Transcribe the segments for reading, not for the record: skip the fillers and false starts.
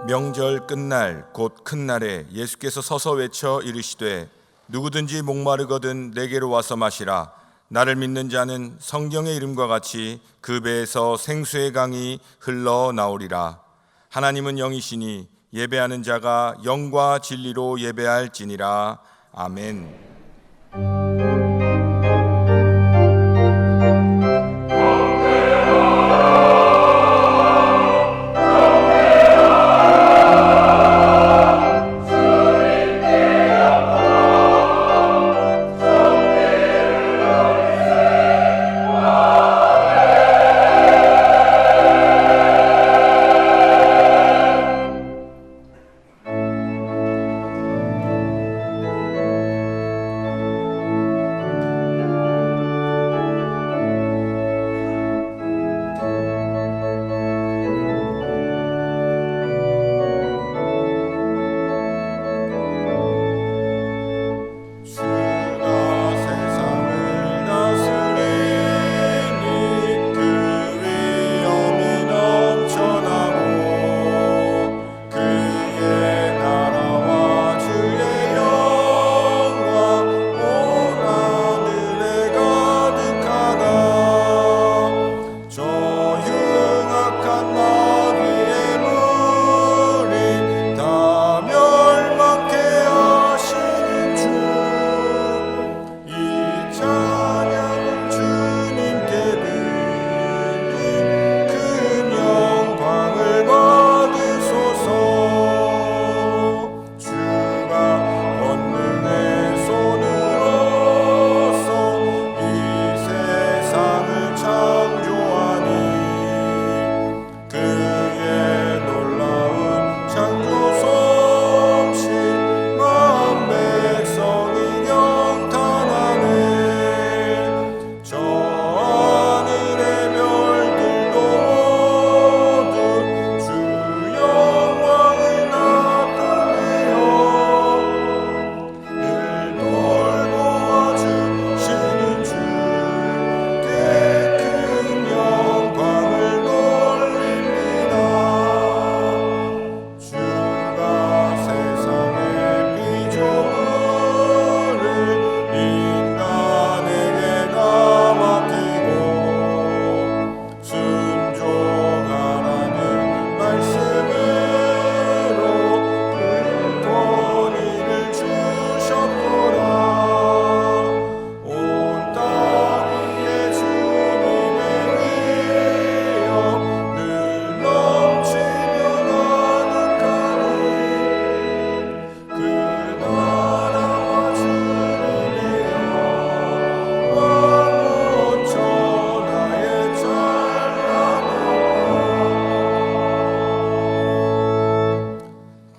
명절 끝날 곧 큰 날에 예수께서 서서 외쳐 이르시되 누구든지 목마르거든 내게로 와서 마시라. 나를 믿는 자는 성경의 이름과 같이 그 배에서 생수의 강이 흘러나오리라. 하나님은 영이시니 예배하는 자가 영과 진리로 예배할지니라. 아멘.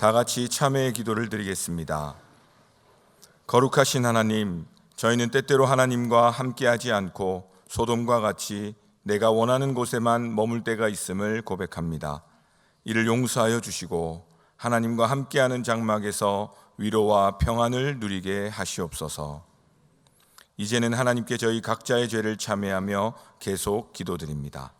다 같이 참회의 기도를 드리겠습니다. 거룩하신 하나님, 저희는 때때로 하나님과 함께하지 않고 소돔과 같이 내가 원하는 곳에만 머물 때가 있음을 고백합니다. 이를 용서하여 주시고 하나님과 함께하는 장막에서 위로와 평안을 누리게 하시옵소서. 이제는 하나님께 저희 각자의 죄를 참회하며 계속 기도드립니다.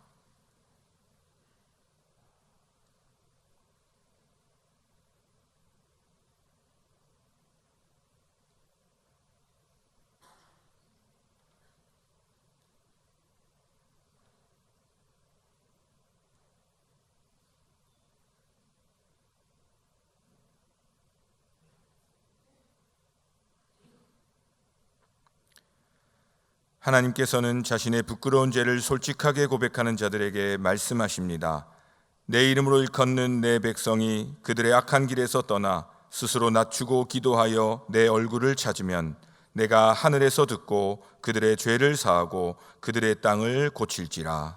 하나님께서는 자신의 부끄러운 죄를 솔직하게 고백하는 자들에게 말씀하십니다. 내 이름으로 일컫는 내 백성이 그들의 악한 길에서 떠나 스스로 낮추고 기도하여 내 얼굴을 찾으면 내가 하늘에서 듣고 그들의 죄를 사하고 그들의 땅을 고칠지라.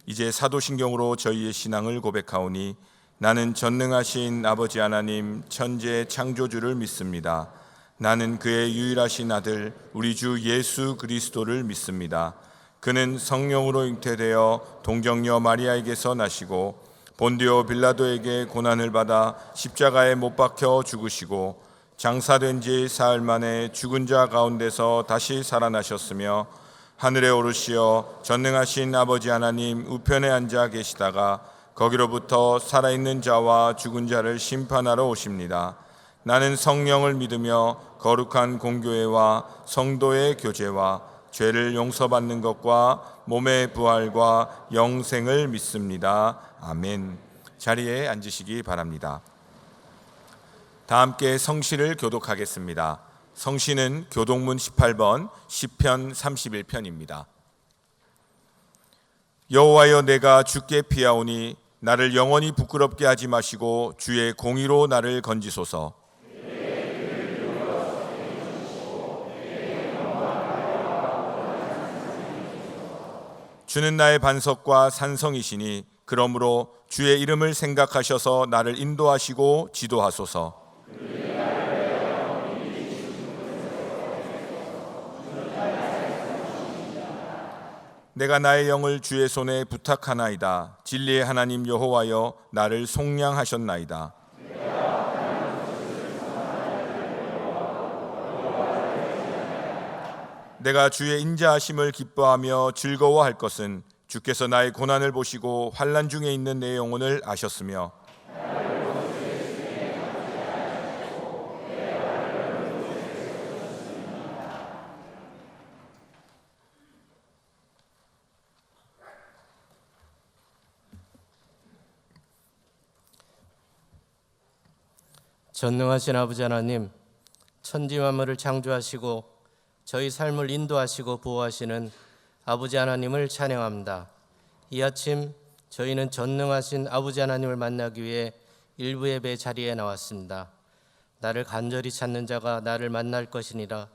이제 사도신경으로 저희의 신앙을 고백하오니 나는 전능하신 아버지 하나님 천재 창조주를 믿습니다. 나는 그의 유일하신 아들 우리 주 예수 그리스도를 믿습니다. 그는 성령으로 잉태되어 동정녀 마리아에게서 나시고 본디오 빌라도에게 고난을 받아 십자가에 못 박혀 죽으시고 장사된 지 사흘 만에 죽은 자 가운데서 다시 살아나셨으며 하늘에 오르시어 전능하신 아버지 하나님 우편에 앉아 계시다가 거기로부터 살아있는 자와 죽은 자를 심판하러 오십니다. 나는 성령을 믿으며 거룩한 공교회와 성도의 교제와 죄를 용서받는 것과 몸의 부활과 영생을 믿습니다. 아멘. 자리에 앉으시기 바랍니다. 다 함께 성시를 교독하겠습니다. 성시는 교독문 18번 시편 31편입니다. 여호와여, 내가 주께 피하오니 나를 영원히 부끄럽게 하지 마시고 주의 공의로 나를 건지소서. 주는 나의 반석과 산성이시니 그러므로 주의 이름을 생각하셔서 나를 인도하시고 지도하소서. 내가 나의 영을 주의 손에 부탁하나이다. 진리의 하나님 여호와여, 나를 속량하셨나이다. 내가 주의 인자하심을 기뻐하며 즐거워할 것은 주께서 나의 고난을 보시고 환난 중에 있는 내 영혼을 아셨으며 전능하신 아버지 하나님, 천지 만물을 창조하시고 저희 삶을 인도하시고 보호하시는 아버지 하나님을 찬양합니다. 이 아침 저희는 전능하신 아버지 하나님을 만나기 위해 일부 예배 자리에 나왔습니다. 나를 간절히 찾는 자가 나를 만날 것이니라.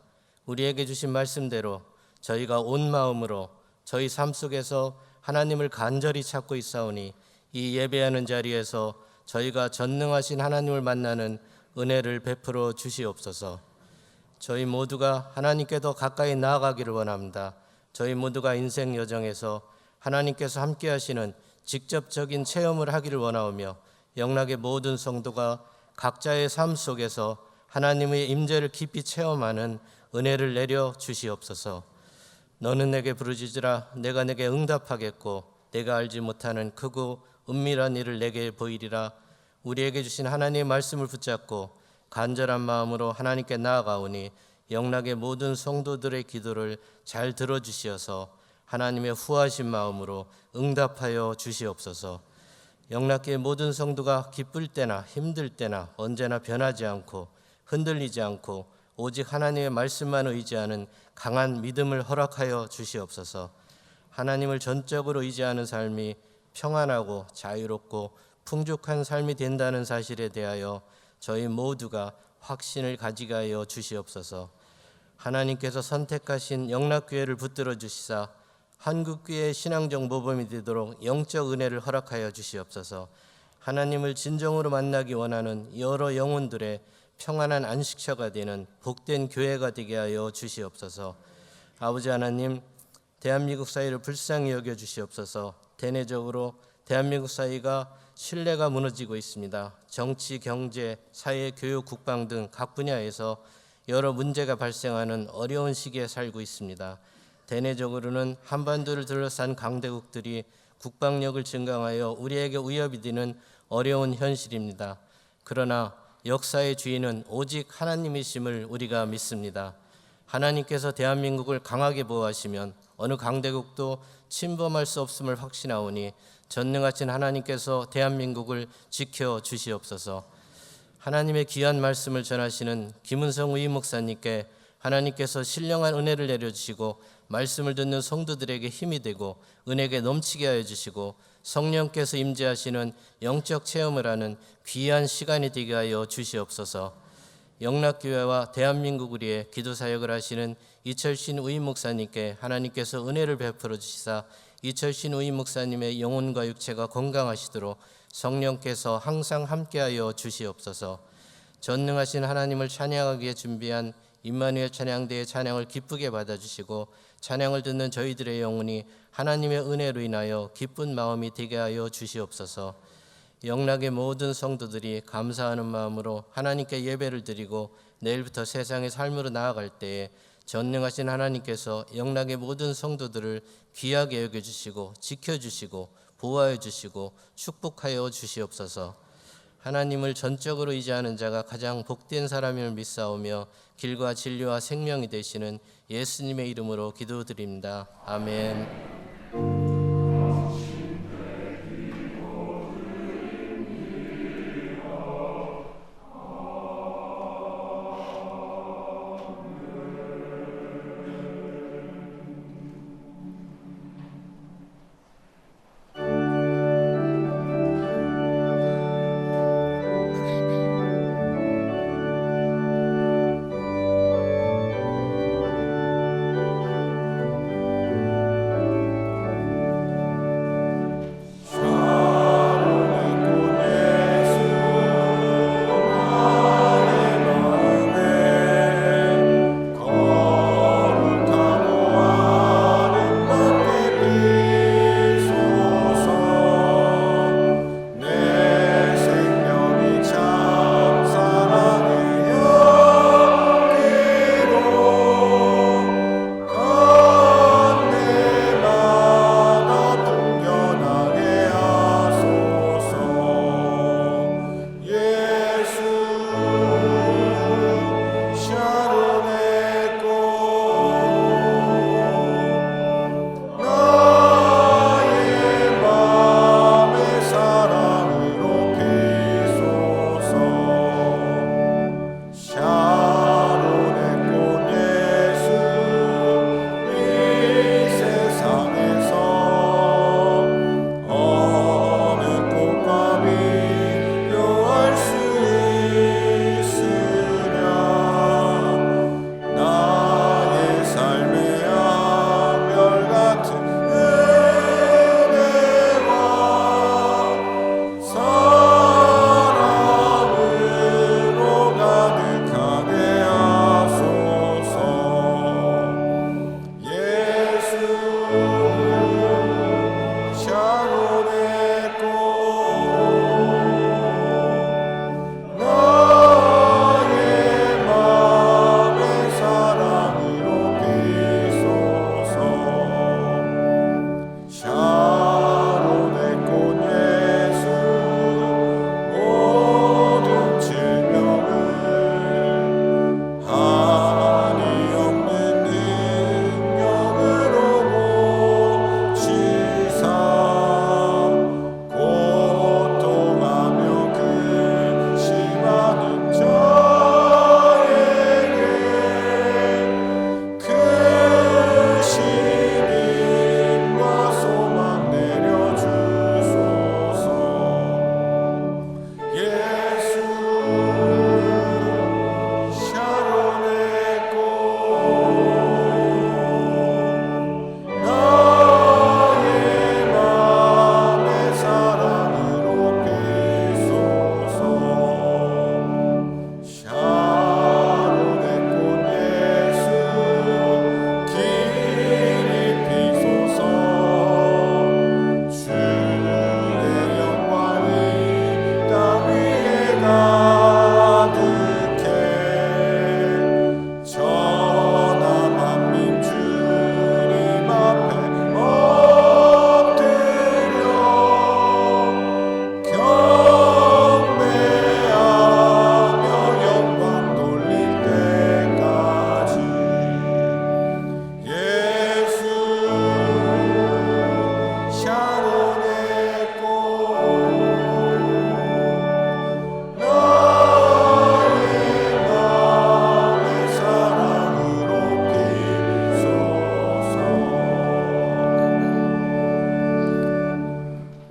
우리에게 주신 말씀대로 저희가 온 마음으로 저희 삶 속에서 하나님을 간절히 찾고 있사오니 이 예배하는 자리에서 저희가 전능하신 하나님을 만나는 은혜를 베풀어 주시옵소서. 저희 모두가 하나님께 더 가까이 나아가기를 원합니다. 저희 모두가 인생 여정에서 하나님께서 함께 하시는 직접적인 체험을 하기를 원하오며 영락의 모든 성도가 각자의 삶 속에서 하나님의 임재를 깊이 체험하는 은혜를 내려 주시옵소서. 너는 내게 부르짖으라. 내가 내게 응답하겠고 내가 알지 못하는 크고 은밀한 일을 내게 보이리라. 우리에게 주신 하나님의 말씀을 붙잡고 간절한 마음으로 하나님께 나아가오니 영락의 모든 성도들의 기도를 잘 들어주시어서 하나님의 후하신 마음으로 응답하여 주시옵소서. 영락의 모든 성도가 기쁠 때나 힘들 때나 언제나 변하지 않고 흔들리지 않고 오직 하나님의 말씀만 의지하는 강한 믿음을 허락하여 주시옵소서. 하나님을 전적으로 의지하는 삶이 평안하고 자유롭고 풍족한 삶이 된다는 사실에 대하여 저희 모두가 확신을 가지게 하여 주시옵소서. 하나님께서 선택하신 영락교회를 붙들어 주시사 한국교회의 신앙적 모범이 되도록 영적 은혜를 허락하여 주시옵소서. 하나님을 진정으로 만나기 원하는 여러 영혼들의 평안한 안식처가 되는 복된 교회가 되게 하여 주시옵소서. 아버지 하나님, 대한민국 사회를 불쌍히 여겨 주시옵소서. 대내적으로 대한민국 사회가 신뢰가 무너지고 있습니다. 정치, 경제, 사회, 교육, 국방 등 각 분야에서 여러 문제가 발생하는 어려운 시기에 살고 있습니다. 대내적으로는 한반도를 둘러싼 강대국들이 국방력을 증강하여 우리에게 위협이 되는 어려운 현실입니다. 그러나 역사의 주인은 오직 하나님이심을 우리가 믿습니다. 하나님께서 대한민국을 강하게 보호하시면 어느 강대국도 침범할 수 없음을 확신하오니 전능하신 하나님께서 대한민국을 지켜 주시옵소서. 하나님의 귀한 말씀을 전하시는 김은성 의임 목사님께 하나님께서 신령한 은혜를 내려주시고 말씀을 듣는 성도들에게 힘이 되고 은혜가 넘치게 하여 주시고 성령께서 임재하시는 영적 체험을 하는 귀한 시간이 되게 하여 주시옵소서. 영락교회와 대한민국을 위해 기도사역을 하시는 이철신 의임 목사님께 하나님께서 은혜를 베풀어 주시사 이철신 의임 목사님의 영혼과 육체가 건강하시도록 성령께서 항상 함께하여 주시옵소서. 전능하신 하나님을 찬양하기에 준비한 임마누엘 찬양대의 찬양을 기쁘게 받아주시고 찬양을 듣는 저희들의 영혼이 하나님의 은혜로 인하여 기쁜 마음이 되게 하여 주시옵소서. 영락의 모든 성도들이 감사하는 마음으로 하나님께 예배를 드리고 내일부터 세상의 삶으로 나아갈 때에 전능하신 하나님께서 영락의 모든 성도들을 귀하게 여겨주시고 지켜주시고 보호하여 주시고 축복하여 주시옵소서. 하나님을 전적으로 의지하는 자가 가장 복된 사람임을 믿사오며 길과 진리와 생명이 되시는 예수님의 이름으로 기도드립니다. 아멘.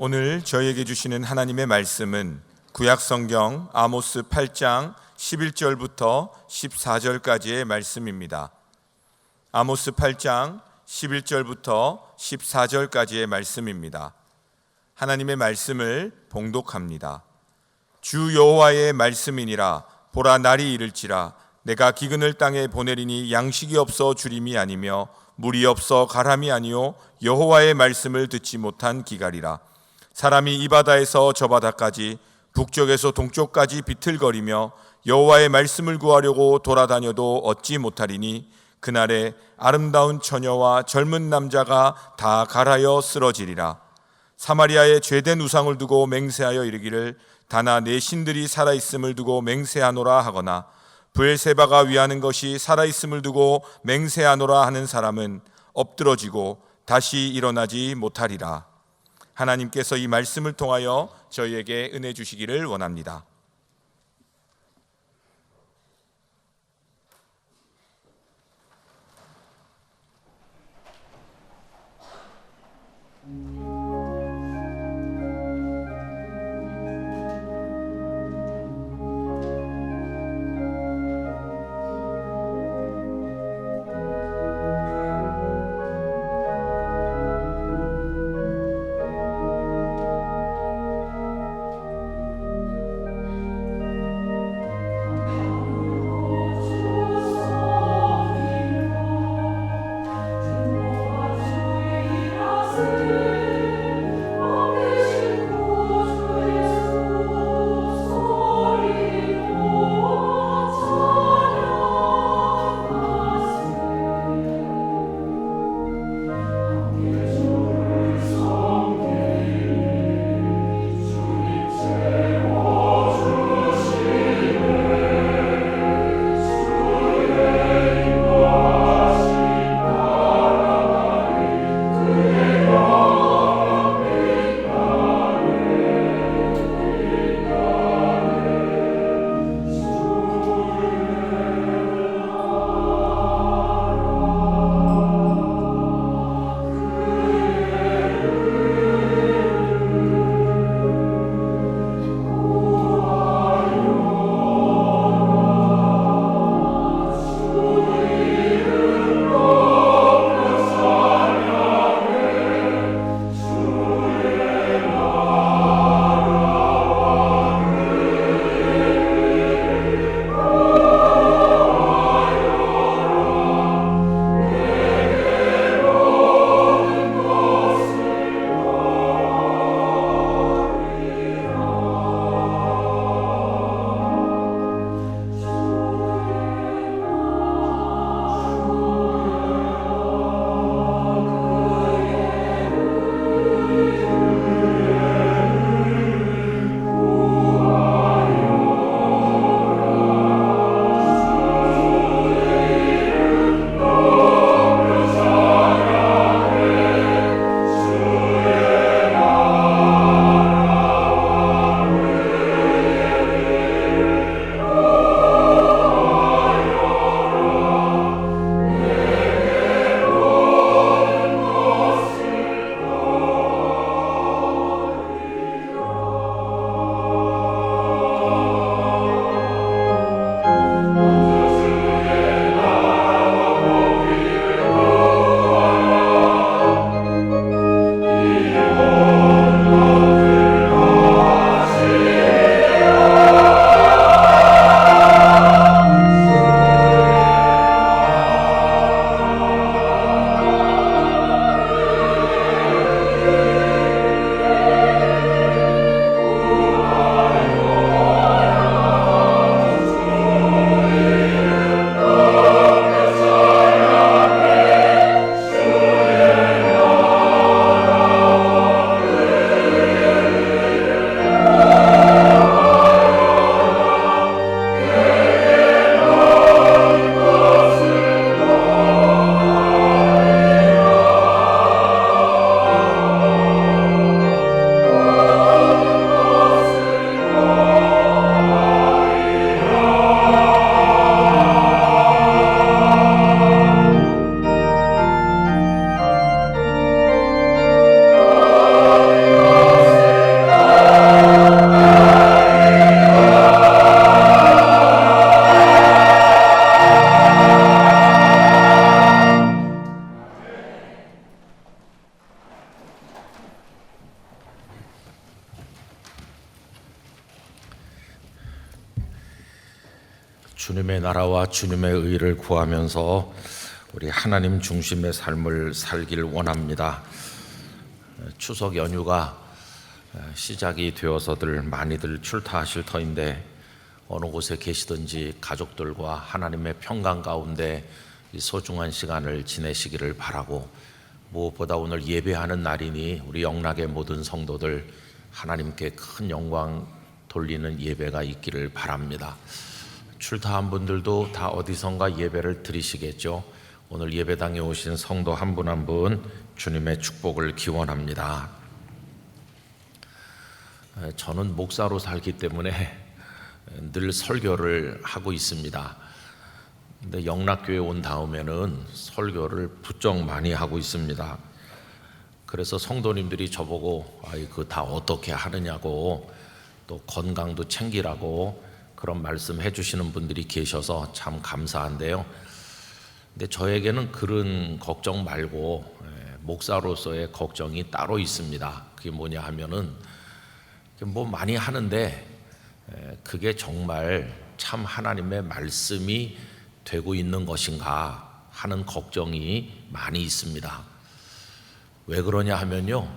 오늘 저희에게 주시는 하나님의 말씀은 구약성경 아모스 8장 11절부터 14절까지의 말씀입니다. 아모스 8장 11절부터 14절까지의 말씀입니다. 하나님의 말씀을 봉독합니다. 주 여호와의 말씀이니라. 보라, 날이 이를지라. 내가 기근을 땅에 보내리니 양식이 없어 주림이 아니며 물이 없어 가람이 아니요 여호와의 말씀을 듣지 못한 기갈이라. 사람이 이 바다에서 저 바다까지 북쪽에서 동쪽까지 비틀거리며 여호와의 말씀을 구하려고 돌아다녀도 얻지 못하리니 그날에 아름다운 처녀와 젊은 남자가 다 갈하여 쓰러지리라. 사마리아의 죄된 우상을 두고 맹세하여 이르기를 다나 내 신들이 살아있음을 두고 맹세하노라 하거나 브엘세바가 위하는 것이 살아있음을 두고 맹세하노라 하는 사람은 엎드러지고 다시 일어나지 못하리라. 하나님께서 이 말씀을 통하여 저희에게 은혜 주시기를 원합니다. 주님의 나라와 주님의 의를 구하면서 우리 하나님 중심의 삶을 살길 원합니다. 추석 연휴가 시작이 되어서들 많이들 출타하실 터인데 어느 곳에 계시든지 가족들과 하나님의 평강 가운데 이 소중한 시간을 지내시기를 바라고 무엇보다 오늘 예배하는 날이니 우리 영락의 모든 성도들 하나님께 큰 영광 돌리는 예배가 있기를 바랍니다. 출타한 분들도 다 어디선가 예배를 드리시겠죠. 오늘 예배당에 오신 성도 한 분 한 분 주님의 축복을 기원합니다. 저는 목사로 살기 때문에 늘 설교를 하고 있습니다. 근데 영락교회 온 다음에는 설교를 부쩍 많이 하고 있습니다. 그래서 성도님들이 저보고 그 다 어떻게 하느냐고, 또 건강도 챙기라고 그런 말씀 해주시는 분들이 계셔서 참 감사한데요. 근데 저에게는 그런 걱정 말고 목사로서의 걱정이 따로 있습니다. 그게 뭐냐 하면은 뭐 많이 하는데 그게 정말 참 하나님의 말씀이 되고 있는 것인가 하는 걱정이 많이 있습니다. 왜 그러냐 하면요,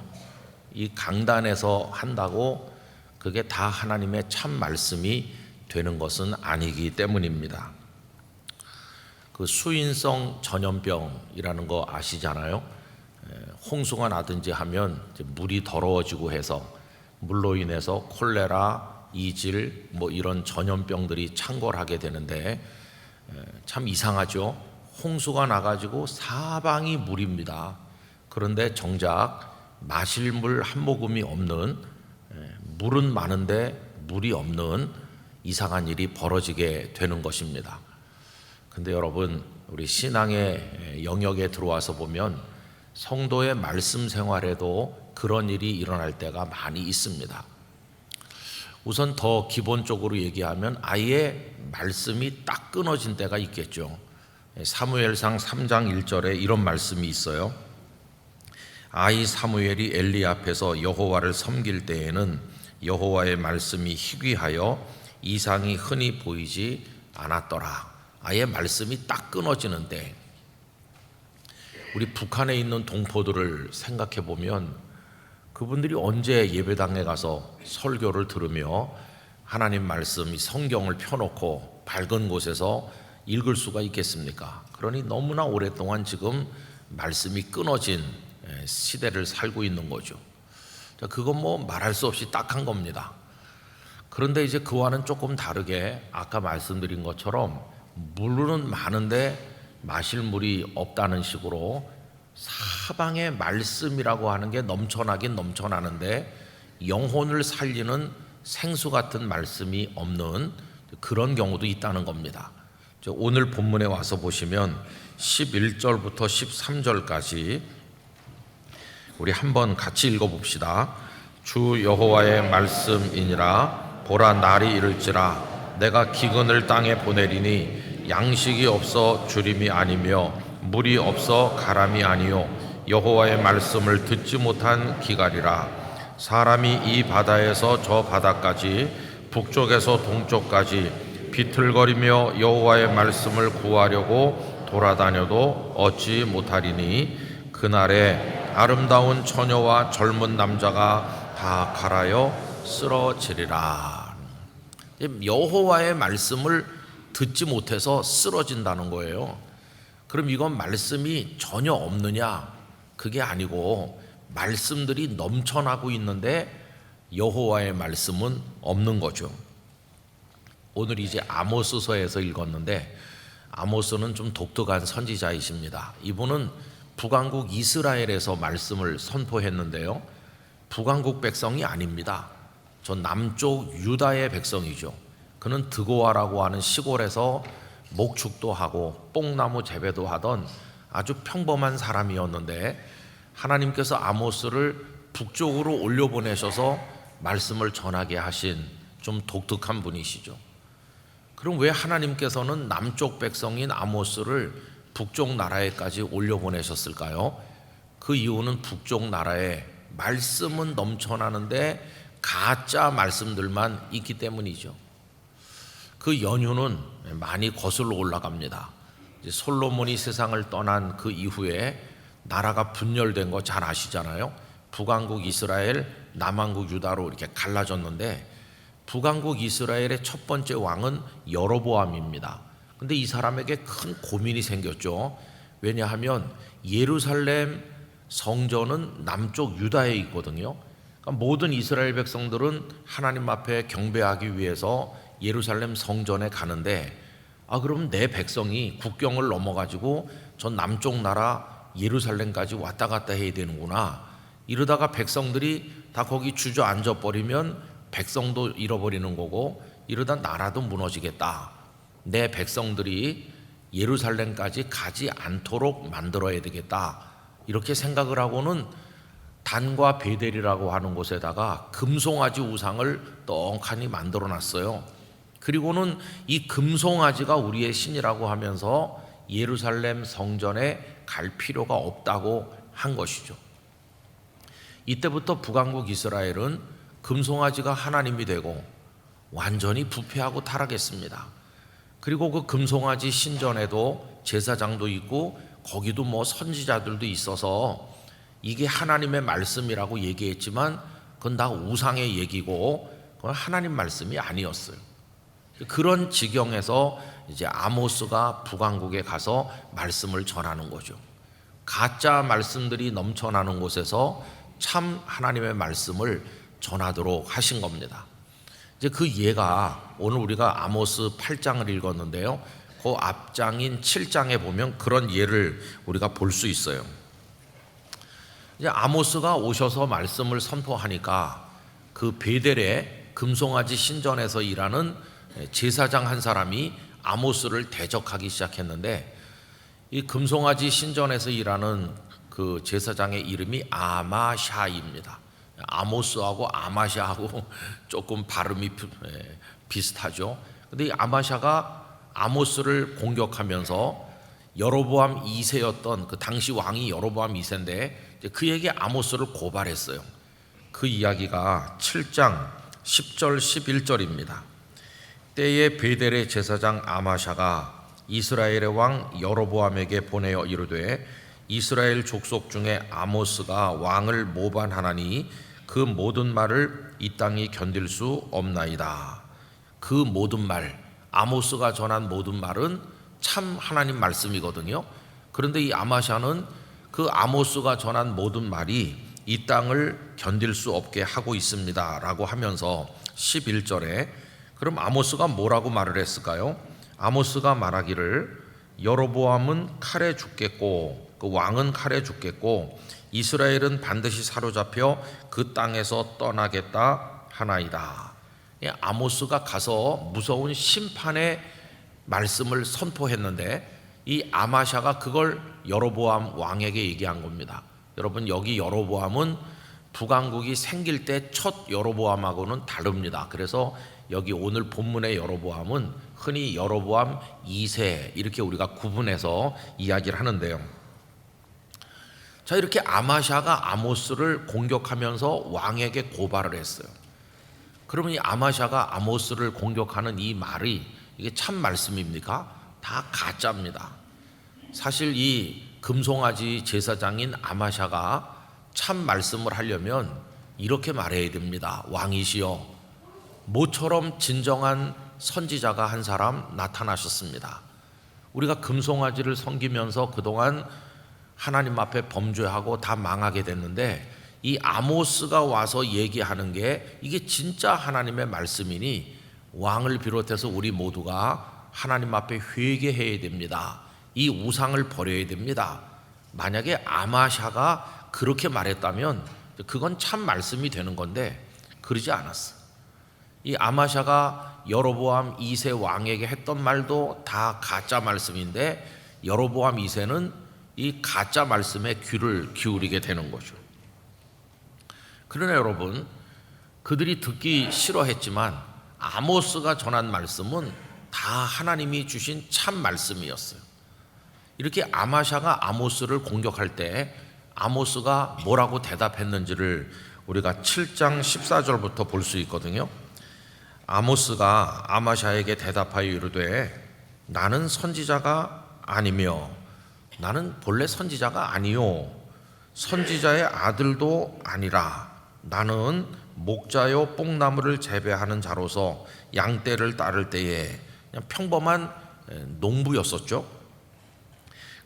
이 강단에서 한다고 그게 다 하나님의 참 말씀이 되는 것은 아니기 때문입니다. 그 수인성 전염병이라는 거 아시잖아요. 홍수가 나든지 하면 물이 더러워지고 해서 물로 인해서 콜레라, 이질 뭐 이런 전염병들이 창궐하게 되는데 참 이상하죠. 홍수가 나가지고 사방이 물입니다. 그런데 정작 마실 물 한 모금이 없는, 물은 많은데 물이 없는 이상한 일이 벌어지게 되는 것입니다. 근데 여러분, 우리 신앙의 영역에 들어와서 보면 성도의 말씀 생활에도 그런 일이 일어날 때가 많이 있습니다. 우선 더 기본적으로 얘기하면 아예 말씀이 딱 끊어진 때가 있겠죠. 사무엘상 3장 1절에 이런 말씀이 있어요. 아이 사무엘이 엘리 앞에서 여호와를 섬길 때에는 여호와의 말씀이 희귀하여 이상이 흔히 보이지 않았더라. 아예 말씀이 딱 끊어지는 때, 우리 북한에 있는 동포들을 생각해 보면 그분들이 언제 예배당에 가서 설교를 들으며 하나님 말씀, 성경을 펴놓고 밝은 곳에서 읽을 수가 있겠습니까? 그러니 너무나 오랫동안 지금 말씀이 끊어진 시대를 살고 있는 거죠. 그건 뭐 말할 수 없이 딱한 겁니다. 그런데 이제 그와는 조금 다르게 아까 말씀드린 것처럼 물은 많은데 마실 물이 없다는 식으로 사방에 말씀이라고 하는 게 넘쳐나긴 넘쳐나는데 영혼을 살리는 생수 같은 말씀이 없는 그런 경우도 있다는 겁니다. 오늘 본문에 와서 보시면 11절부터 13절까지 우리 한번 같이 읽어봅시다. 주 여호와의 말씀이니라. 보라, 날이 이를지라 내가 기근을 땅에 보내리니 양식이 없어 주림이 아니며 물이 없어 가람이 아니요 여호와의 말씀을 듣지 못한 기갈이라. 사람이 이 바다에서 저 바다까지 북쪽에서 동쪽까지 비틀거리며 여호와의 말씀을 구하려고 돌아다녀도 얻지 못하리니 그날에 아름다운 처녀와 젊은 남자가 다 갈아여 쓰러지리라. 여호와의 말씀을 듣지 못해서 쓰러진다는 거예요. 그럼 이건 말씀이 전혀 없느냐? 그게 아니고 말씀들이 넘쳐나고 있는데 여호와의 말씀은 없는 거죠. 오늘 이제 아모스서에서 읽었는데 아모스는 좀 독특한 선지자이십니다. 이분은 북왕국 이스라엘에서 말씀을 선포했는데요, 북왕국 백성이 아닙니다. 저 남쪽 유다의 백성이죠. 그는 드고아라고 하는 시골에서 목축도 하고 뽕나무 재배도 하던 아주 평범한 사람이었는데 하나님께서 아모스를 북쪽으로 올려보내셔서 말씀을 전하게 하신 좀 독특한 분이시죠. 그럼 왜 하나님께서는 남쪽 백성인 아모스를 북쪽 나라에까지 올려보내셨을까요? 그 이유는 북쪽 나라에 말씀은 넘쳐나는데 가짜 말씀들만 있기 때문이죠. 그 연유는 많이 거슬러 올라갑니다. 솔로몬이 세상을 떠난 그 이후에 나라가 분열된 거 잘 아시잖아요. 북왕국 이스라엘, 남왕국 유다로 이렇게 갈라졌는데 북왕국 이스라엘의 첫 번째 왕은 여로보암입니다. 근데 이 사람에게 큰 고민이 생겼죠. 왜냐하면 예루살렘 성전은 남쪽 유다에 있거든요. 그러니까 모든 이스라엘 백성들은 하나님 앞에 경배하기 위해서 예루살렘 성전에 가는데, 그럼 내 백성이 국경을 넘어가지고 전 남쪽 나라 예루살렘까지 왔다 갔다 해야 되는구나. 이러다가 백성들이 다 거기 주저앉아 버리면 백성도 잃어버리는 거고, 이러다 나라도 무너지겠다. 내 백성들이 예루살렘까지 가지 않도록 만들어야 되겠다. 이렇게 생각을 하고는 단과 베델이라고 하는 곳에다가 금송아지 우상을 떡하니 만들어 놨어요. 그리고는 이 금송아지가 우리의 신이라고 하면서 예루살렘 성전에 갈 필요가 없다고 한 것이죠. 이때부터 북왕국 이스라엘은 금송아지가 하나님이 되고 완전히 부패하고 타락했습니다. 그리고 그 금송아지 신전에도 제사장도 있고 거기도 선지자들도 있어서 이게 하나님의 말씀이라고 얘기했지만 그건 다 우상의 얘기고 그건 하나님 말씀이 아니었어요. 그런 지경에서 이제 아모스가 북왕국에 가서 말씀을 전하는 거죠. 가짜 말씀들이 넘쳐나는 곳에서 참 하나님의 말씀을 전하도록 하신 겁니다. 이제 그 예가 오늘 우리가 아모스 8장을 읽었는데요. 그 앞장인 7장에 보면 그런 예를 우리가 볼 수 있어요. 이제 아모스가 오셔서 말씀을 선포하니까 그 베델의 금송아지 신전에서 일하는 제사장 한 사람이 아모스를 대적하기 시작했는데, 이 금송아지 신전에서 일하는 그 제사장의 이름이 아마샤입니다. 아모스하고 아마샤하고 조금 발음이 비슷하죠. 근데 이 아마샤가 아모스를 공격하면서 여로보암 2세였던 그 당시 왕이 여로보암 2세인데 그에게 아모스를 고발했어요. 그 이야기가 7장 10절 11절입니다. 때에 베델의 제사장 아마샤가 이스라엘의 왕 여로보암에게 보내어 이르되 이스라엘 족속 중에 아모스가 왕을 모반하나니 그 모든 말을 이 땅이 견딜 수 없나이다. 그 모든 말, 아모스가 전한 모든 말은 참 하나님 말씀이거든요. 그런데 이 아마샤는 그 아모스가 전한 모든 말이 이 땅을 견딜 수 없게 하고 있습니다 라고 하면서 11절에 그럼 아모스가 뭐라고 말을 했을까요? 아모스가 말하기를 여로보암은 칼에 죽겠고 그 왕은 칼에 죽겠고 이스라엘은 반드시 사로잡혀 그 땅에서 떠나겠다 하나이다. 아모스가 가서 무서운 심판의 말씀을 선포했는데 이 아마샤가 그걸 여로보암 왕에게 얘기한 겁니다. 여러분, 여기 여로보암은 북왕국이 생길 때 첫 여로보암하고는 다릅니다. 그래서 여기 오늘 본문의 여로보암은 흔히 여로보암 2세 이렇게 우리가 구분해서 이야기를 하는데요. 자, 이렇게 아마샤가 아모스를 공격하면서 왕에게 고발을 했어요. 그러면 이 아마샤가 아모스를 공격하는 이 말이 이게 참 말씀입니까? 다 가짜입니다. 사실 이 금송아지 제사장인 아마샤가 참 말씀을 하려면 이렇게 말해야 됩니다. 왕이시여, 모처럼 진정한 선지자가 한 사람 나타나셨습니다. 우리가 금송아지를 섬기면서 그동안 하나님 앞에 범죄하고 다 망하게 됐는데 이 아모스가 와서 얘기하는 게 이게 진짜 하나님의 말씀이니 왕을 비롯해서 우리 모두가 하나님 앞에 회개해야 됩니다. 이 우상을 버려야 됩니다. 만약에 아마샤가 그렇게 말했다면 그건 참 말씀이 되는 건데 그러지 않았어. 이 아마샤가 여로보암 2세 왕에게 했던 말도 다 가짜 말씀인데 여로보암 2세는 이 가짜 말씀에 귀를 기울이게 되는 거죠. 그러나 여러분, 그들이 듣기 싫어했지만 아모스가 전한 말씀은 다 하나님이 주신 참 말씀이었어요. 이렇게 아마샤가 아모스를 공격할 때 아모스가 뭐라고 대답했는지를 우리가 7장 14절부터 볼 수 있거든요. 아모스가 아마샤에게 대답하여 이르되 나는 선지자가 아니며 나는 본래 선지자가 아니요 선지자의 아들도 아니라 나는 목자요 뽕나무를 재배하는 자로서 양떼를 따를 때에 그냥 평범한 농부였었죠.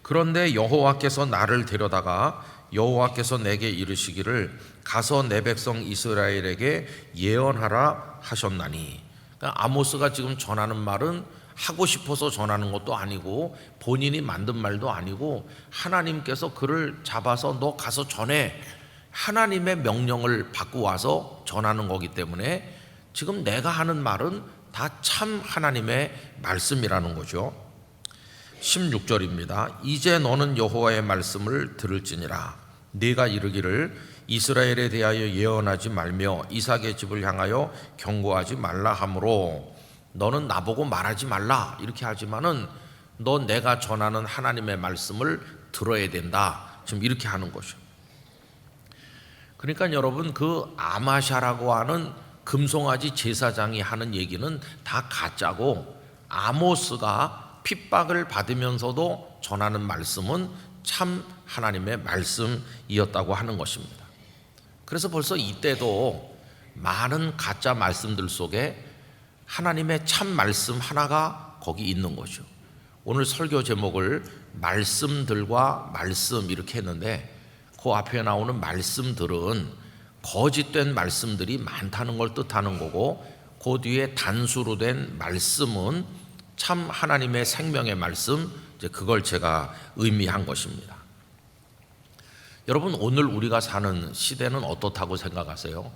그런데 여호와께서 나를 데려다가 여호와께서 내게 이르시기를 가서 내 백성 이스라엘에게 예언하라 하셨나니. 그러니까 아모스가 지금 전하는 말은 하고 싶어서 전하는 것도 아니고 본인이 만든 말도 아니고 하나님께서 그를 잡아서 너 가서 전해, 하나님의 명령을 받고 와서 전하는 거기 때문에 지금 내가 하는 말은 다 참 하나님의 말씀이라는 거죠. 16절입니다. 이제 너는 여호와의 말씀을 들을지니라. 네가 이르기를 이스라엘에 대하여 예언하지 말며 이삭의 집을 향하여 경고하지 말라 하므로 너는 나보고 말하지 말라 이렇게 하지만은 너 내가 전하는 하나님의 말씀을 들어야 된다. 지금 이렇게 하는 거죠. 그러니까 여러분, 그 아마샤라고 하는 금송아지 제사장이 하는 얘기는 다 가짜고, 아모스가 핍박을 받으면서도 전하는 말씀은 참 하나님의 말씀이었다고 하는 것입니다. 그래서 벌써 이때도 많은 가짜 말씀들 속에 하나님의 참 말씀 하나가 거기 있는 거죠. 오늘 설교 제목을 말씀들과 말씀 이렇게 했는데, 그 앞에 나오는 말씀들은 거짓된 말씀들이 많다는 걸 뜻하는 거고, 그 뒤에 단수로 된 말씀은 참 하나님의 생명의 말씀, 이제 그걸 제가 의미한 것입니다. 여러분, 오늘 우리가 사는 시대는 어떻다고 생각하세요?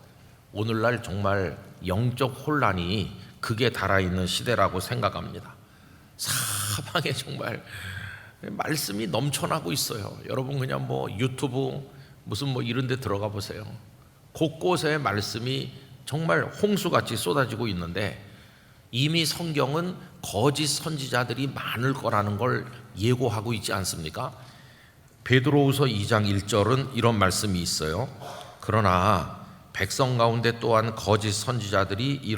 오늘날 정말 영적 혼란이 극에 달아있는 시대라고 생각합니다. 사방에 정말 말씀이 넘쳐나고 있어요. 여러분 그냥 뭐 유튜브 무슨 뭐 이런 데 들어가 보세요. 곳곳에 말씀이 정말 홍수같이 쏟아지고 있는데, 이미 성경은 거짓 선지자들이 많을 거라는 걸 예고하고 있지 않습니까? 베드로후서 2장 1절은 이런 말씀이 있어요. 그러나 백성 가운데 또한 거짓 선지자들이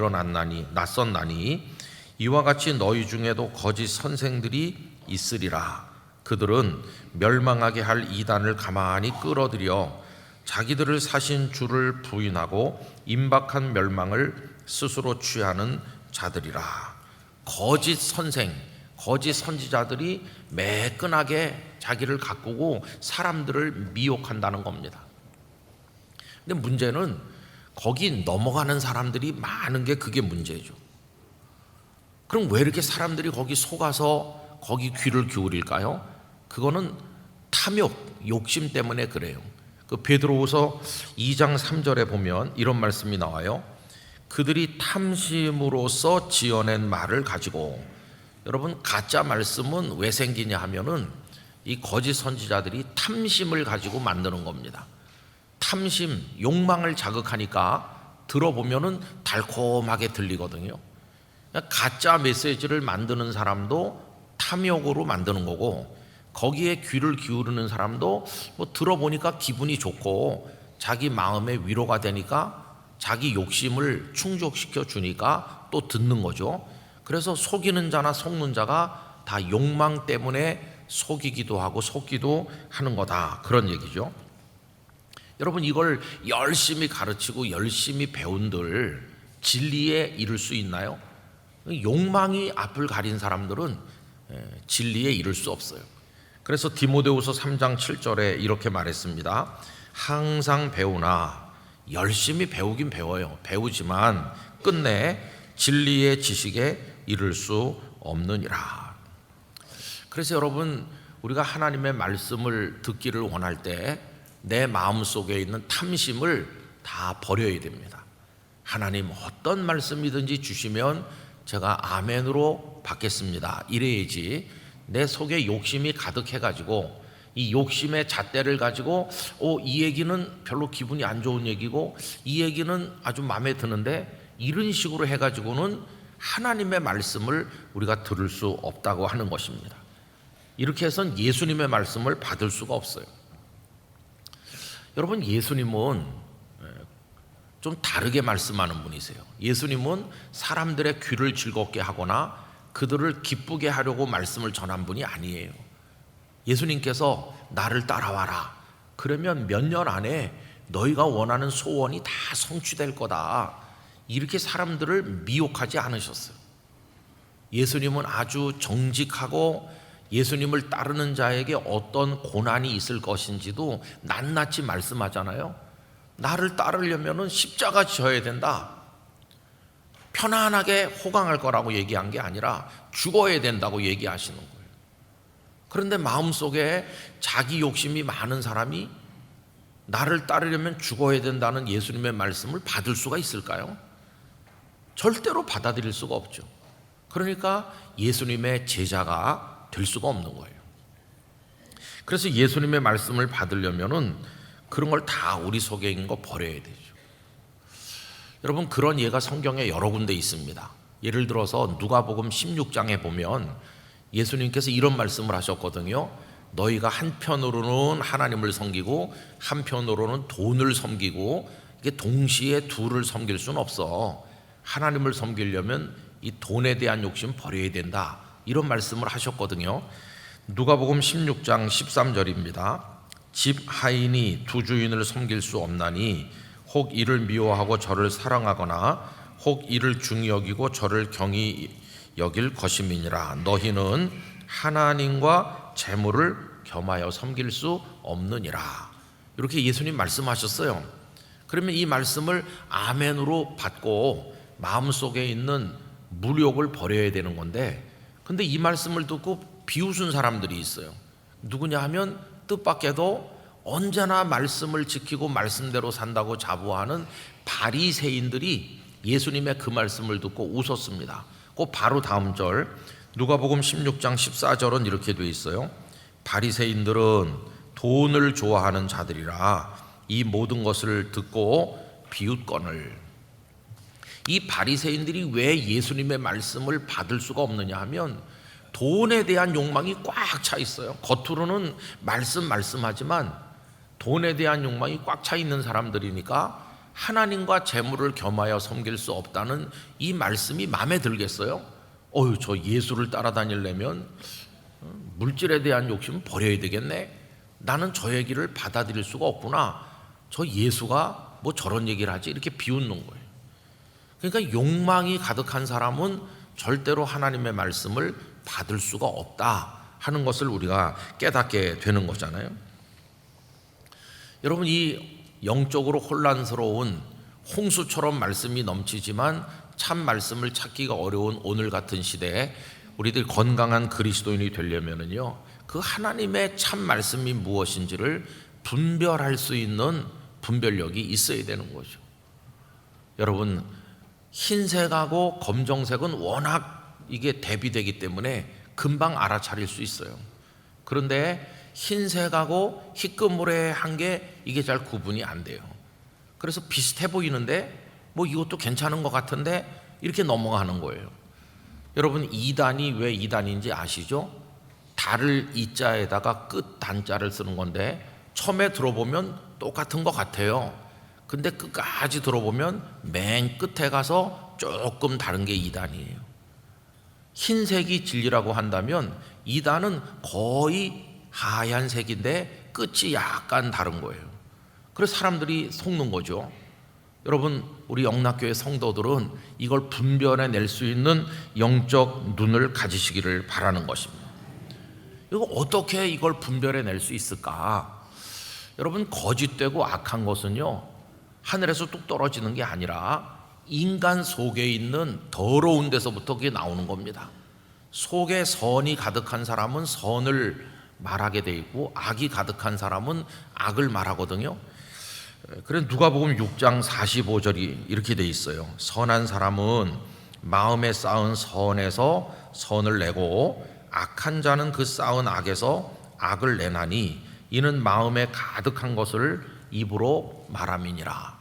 낯섰나니 이와 같이 너희 중에도 거짓 선생들이 있으리라. 그들은 멸망하게 할 이단을 가만히 끌어들여 자기들을 사신 주를 부인하고 임박한 멸망을 스스로 취하는 자들이라. 거짓 선생, 거짓 선지자들이 매끈하게 자기를 가꾸고 사람들을 미혹한다는 겁니다. 근데 문제는 거기 넘어가는 사람들이 많은 게 그게 문제죠. 그럼 왜 이렇게 사람들이 거기 속아서 거기 귀를 기울일까요? 그거는 탐욕, 욕심 때문에 그래요. 그 베드로후서 2장 3절에 보면 이런 말씀이 나와요. 그들이 탐심으로써 지어낸 말을 가지고, 여러분 가짜 말씀은 왜 생기냐 하면은 이 거짓 선지자들이 탐심을 가지고 만드는 겁니다. 탐심, 욕망을 자극하니까 들어보면은 달콤하게 들리거든요. 가짜 메시지를 만드는 사람도 탐욕으로 만드는 거고, 거기에 귀를 기울이는 사람도 뭐 들어보니까 기분이 좋고 자기 마음에 위로가 되니까 자기 욕심을 충족시켜 주니까 또 듣는 거죠. 그래서 속이는 자나 속는 자가 다 욕망 때문에 속이기도 하고 속기도 하는 거다, 그런 얘기죠. 여러분, 이걸 열심히 가르치고 열심히 배운들 진리에 이를 수 있나요? 욕망이 앞을 가린 사람들은 진리에 이를 수 없어요. 그래서 디모데후서 3장 7절에 이렇게 말했습니다. 항상 배우나, 열심히 배우긴 배워요. 배우지만 끝내 진리의 지식에 이를 수 없느니라. 그래서 여러분, 우리가 하나님의 말씀을 듣기를 원할 때 내 마음속에 있는 탐심을 다 버려야 됩니다. 하나님 어떤 말씀이든지 주시면 제가 아멘으로 받겠습니다, 이래야지 내 속에 욕심이 가득해가지고 이 욕심의 잣대를 가지고 이 얘기는 별로 기분이 안 좋은 얘기고 이 얘기는 아주 마음에 드는데, 이런 식으로 해가지고는 하나님의 말씀을 우리가 들을 수 없다고 하는 것입니다. 이렇게 해서는 예수님의 말씀을 받을 수가 없어요. 여러분, 예수님은 좀 다르게 말씀하는 분이세요. 예수님은 사람들의 귀를 즐겁게 하거나 그들을 기쁘게 하려고 말씀을 전한 분이 아니에요. 예수님께서 나를 따라와라, 그러면 몇 년 안에 너희가 원하는 소원이 다 성취될 거다, 이렇게 사람들을 미혹하지 않으셨어요. 예수님은 아주 정직하고 예수님을 따르는 자에게 어떤 고난이 있을 것인지도 낱낱이 말씀하잖아요. 나를 따르려면 십자가 져야 된다. 편안하게 호강할 거라고 얘기한 게 아니라 죽어야 된다고 얘기하시는 거예요. 그런데 마음속에 자기 욕심이 많은 사람이 나를 따르려면 죽어야 된다는 예수님의 말씀을 받을 수가 있을까요? 절대로 받아들일 수가 없죠. 그러니까 예수님의 제자가 될 수가 없는 거예요. 그래서 예수님의 말씀을 받으려면은 그런 걸 다 우리 속에 있는 거 버려야 되죠. 여러분, 그런 예가 성경에 여러 군데 있습니다. 예를 들어서 누가복음 16장에 보면 예수님께서 이런 말씀을 하셨거든요. 너희가 한편으로는 하나님을 섬기고 한편으로는 돈을 섬기고 이게 동시에 둘을 섬길 수는 없어. 하나님을 섬기려면 이 돈에 대한 욕심 버려야 된다. 이런 말씀을 하셨거든요. 누가복음 16장 13절입니다. 집 하인이 두 주인을 섬길 수 없나니 혹 이를 미워하고 저를 사랑하거나 혹 이를 중히 여기고 저를 경히 여길 것임이니라. 너희는 하나님과 재물을 겸하여 섬길 수 없느니라. 이렇게 예수님 말씀하셨어요. 그러면 이 말씀을 아멘으로 받고 마음속에 있는 물욕을 버려야 되는 건데, 근데 이 말씀을 듣고 비웃은 사람들이 있어요. 누구냐 하면 뜻밖에도 언제나 말씀을 지키고 말씀대로 산다고 자부하는 바리새인들이 예수님의 그 말씀을 듣고 웃었습니다. 그 바로 다음 절 누가복음 16장 14절은 이렇게 돼 있어요. 바리새인들은 돈을 좋아하는 자들이라 이 모든 것을 듣고 비웃거늘. 이 바리새인들이 왜 예수님의 말씀을 받을 수가 없느냐 하면 돈에 대한 욕망이 꽉 차 있어요. 겉으로는 말씀하지만 돈에 대한 욕망이 꽉 차 있는 사람들이니까 하나님과 재물을 겸하여 섬길 수 없다는 이 말씀이 마음에 들겠어요? 저 예수를 따라다니려면 물질에 대한 욕심은 버려야 되겠네. 나는 저 얘기를 받아들일 수가 없구나. 저 예수가 뭐 저런 얘기를 하지? 이렇게 비웃는 거예요. 그러니까 욕망이 가득한 사람은 절대로 하나님의 말씀을 받을 수가 없다 하는 것을 우리가 깨닫게 되는 거잖아요. 여러분, 이 영적으로 혼란스러운 홍수처럼 말씀이 넘치지만 참 말씀을 찾기가 어려운 오늘 같은 시대에 우리들 건강한 그리스도인이 되려면은요, 그 하나님의 참 말씀이 무엇인지를 분별할 수 있는 분별력이 있어야 되는 거죠. 여러분, 흰색하고 검정색은 워낙 이게 대비되기 때문에 금방 알아차릴 수 있어요. 그런데 흰색하고 희끄무레한 게 이게 잘 구분이 안 돼요. 그래서 비슷해 보이는데 뭐 이것도 괜찮은 것 같은데 이렇게 넘어가는 거예요. 여러분, 이단이 왜 이단인지 아시죠? 달을 이자에다가 끝 단자를 쓰는 건데 처음에 들어보면 똑같은 것 같아요. 근데 끝까지 들어보면 맨 끝에 가서 조금 다른 게 이단이에요. 흰색이 진리라고 한다면 이단은 거의 하얀색인데 끝이 약간 다른 거예요. 그래서 사람들이 속는 거죠. 여러분, 우리 영락교회 성도들은 이걸 분별해낼 수 있는 영적 눈을 가지시기를 바라는 것입니다. 이거 어떻게 이걸 분별해낼 수 있을까? 여러분, 거짓되고 악한 것은요, 하늘에서 뚝 떨어지는 게 아니라 인간 속에 있는 더러운 데서부터 그게 나오는 겁니다. 속에 선이 가득한 사람은 선을 말하게 돼 있고 악이 가득한 사람은 악을 말하거든요. 그래서 누가복음 6장 45절이 이렇게 돼 있어요. 선한 사람은 마음에 쌓은 선에서 선을 내고 악한 자는 그 쌓은 악에서 악을 내나니 이는 마음에 가득한 것을 입으로 말함이니라.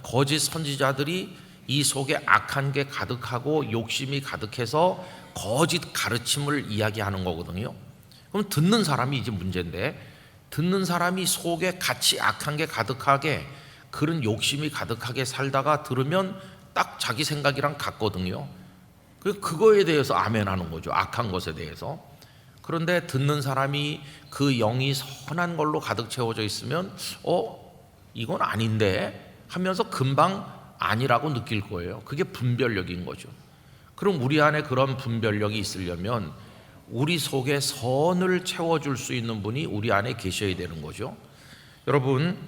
거짓 선지자들이 이 속에 악한 게 가득하고 욕심이 가득해서 거짓 가르침을 이야기하는 거거든요. 그럼 듣는 사람이 이제 문제인데, 듣는 사람이 속에 같이 악한 게 가득하게, 그런 욕심이 가득하게 살다가 들으면 딱 자기 생각이랑 같거든요. 그거에 대해서 아멘하는 거죠. 악한 것에 대해서. 그런데 듣는 사람이 그 영이 선한 걸로 가득 채워져 있으면 이건 아닌데 하면서 금방 아니라고 느낄 거예요. 그게 분별력인 거죠. 그럼 우리 안에 그런 분별력이 있으려면 우리 속에 선을 채워줄 수 있는 분이 우리 안에 계셔야 되는 거죠. 여러분,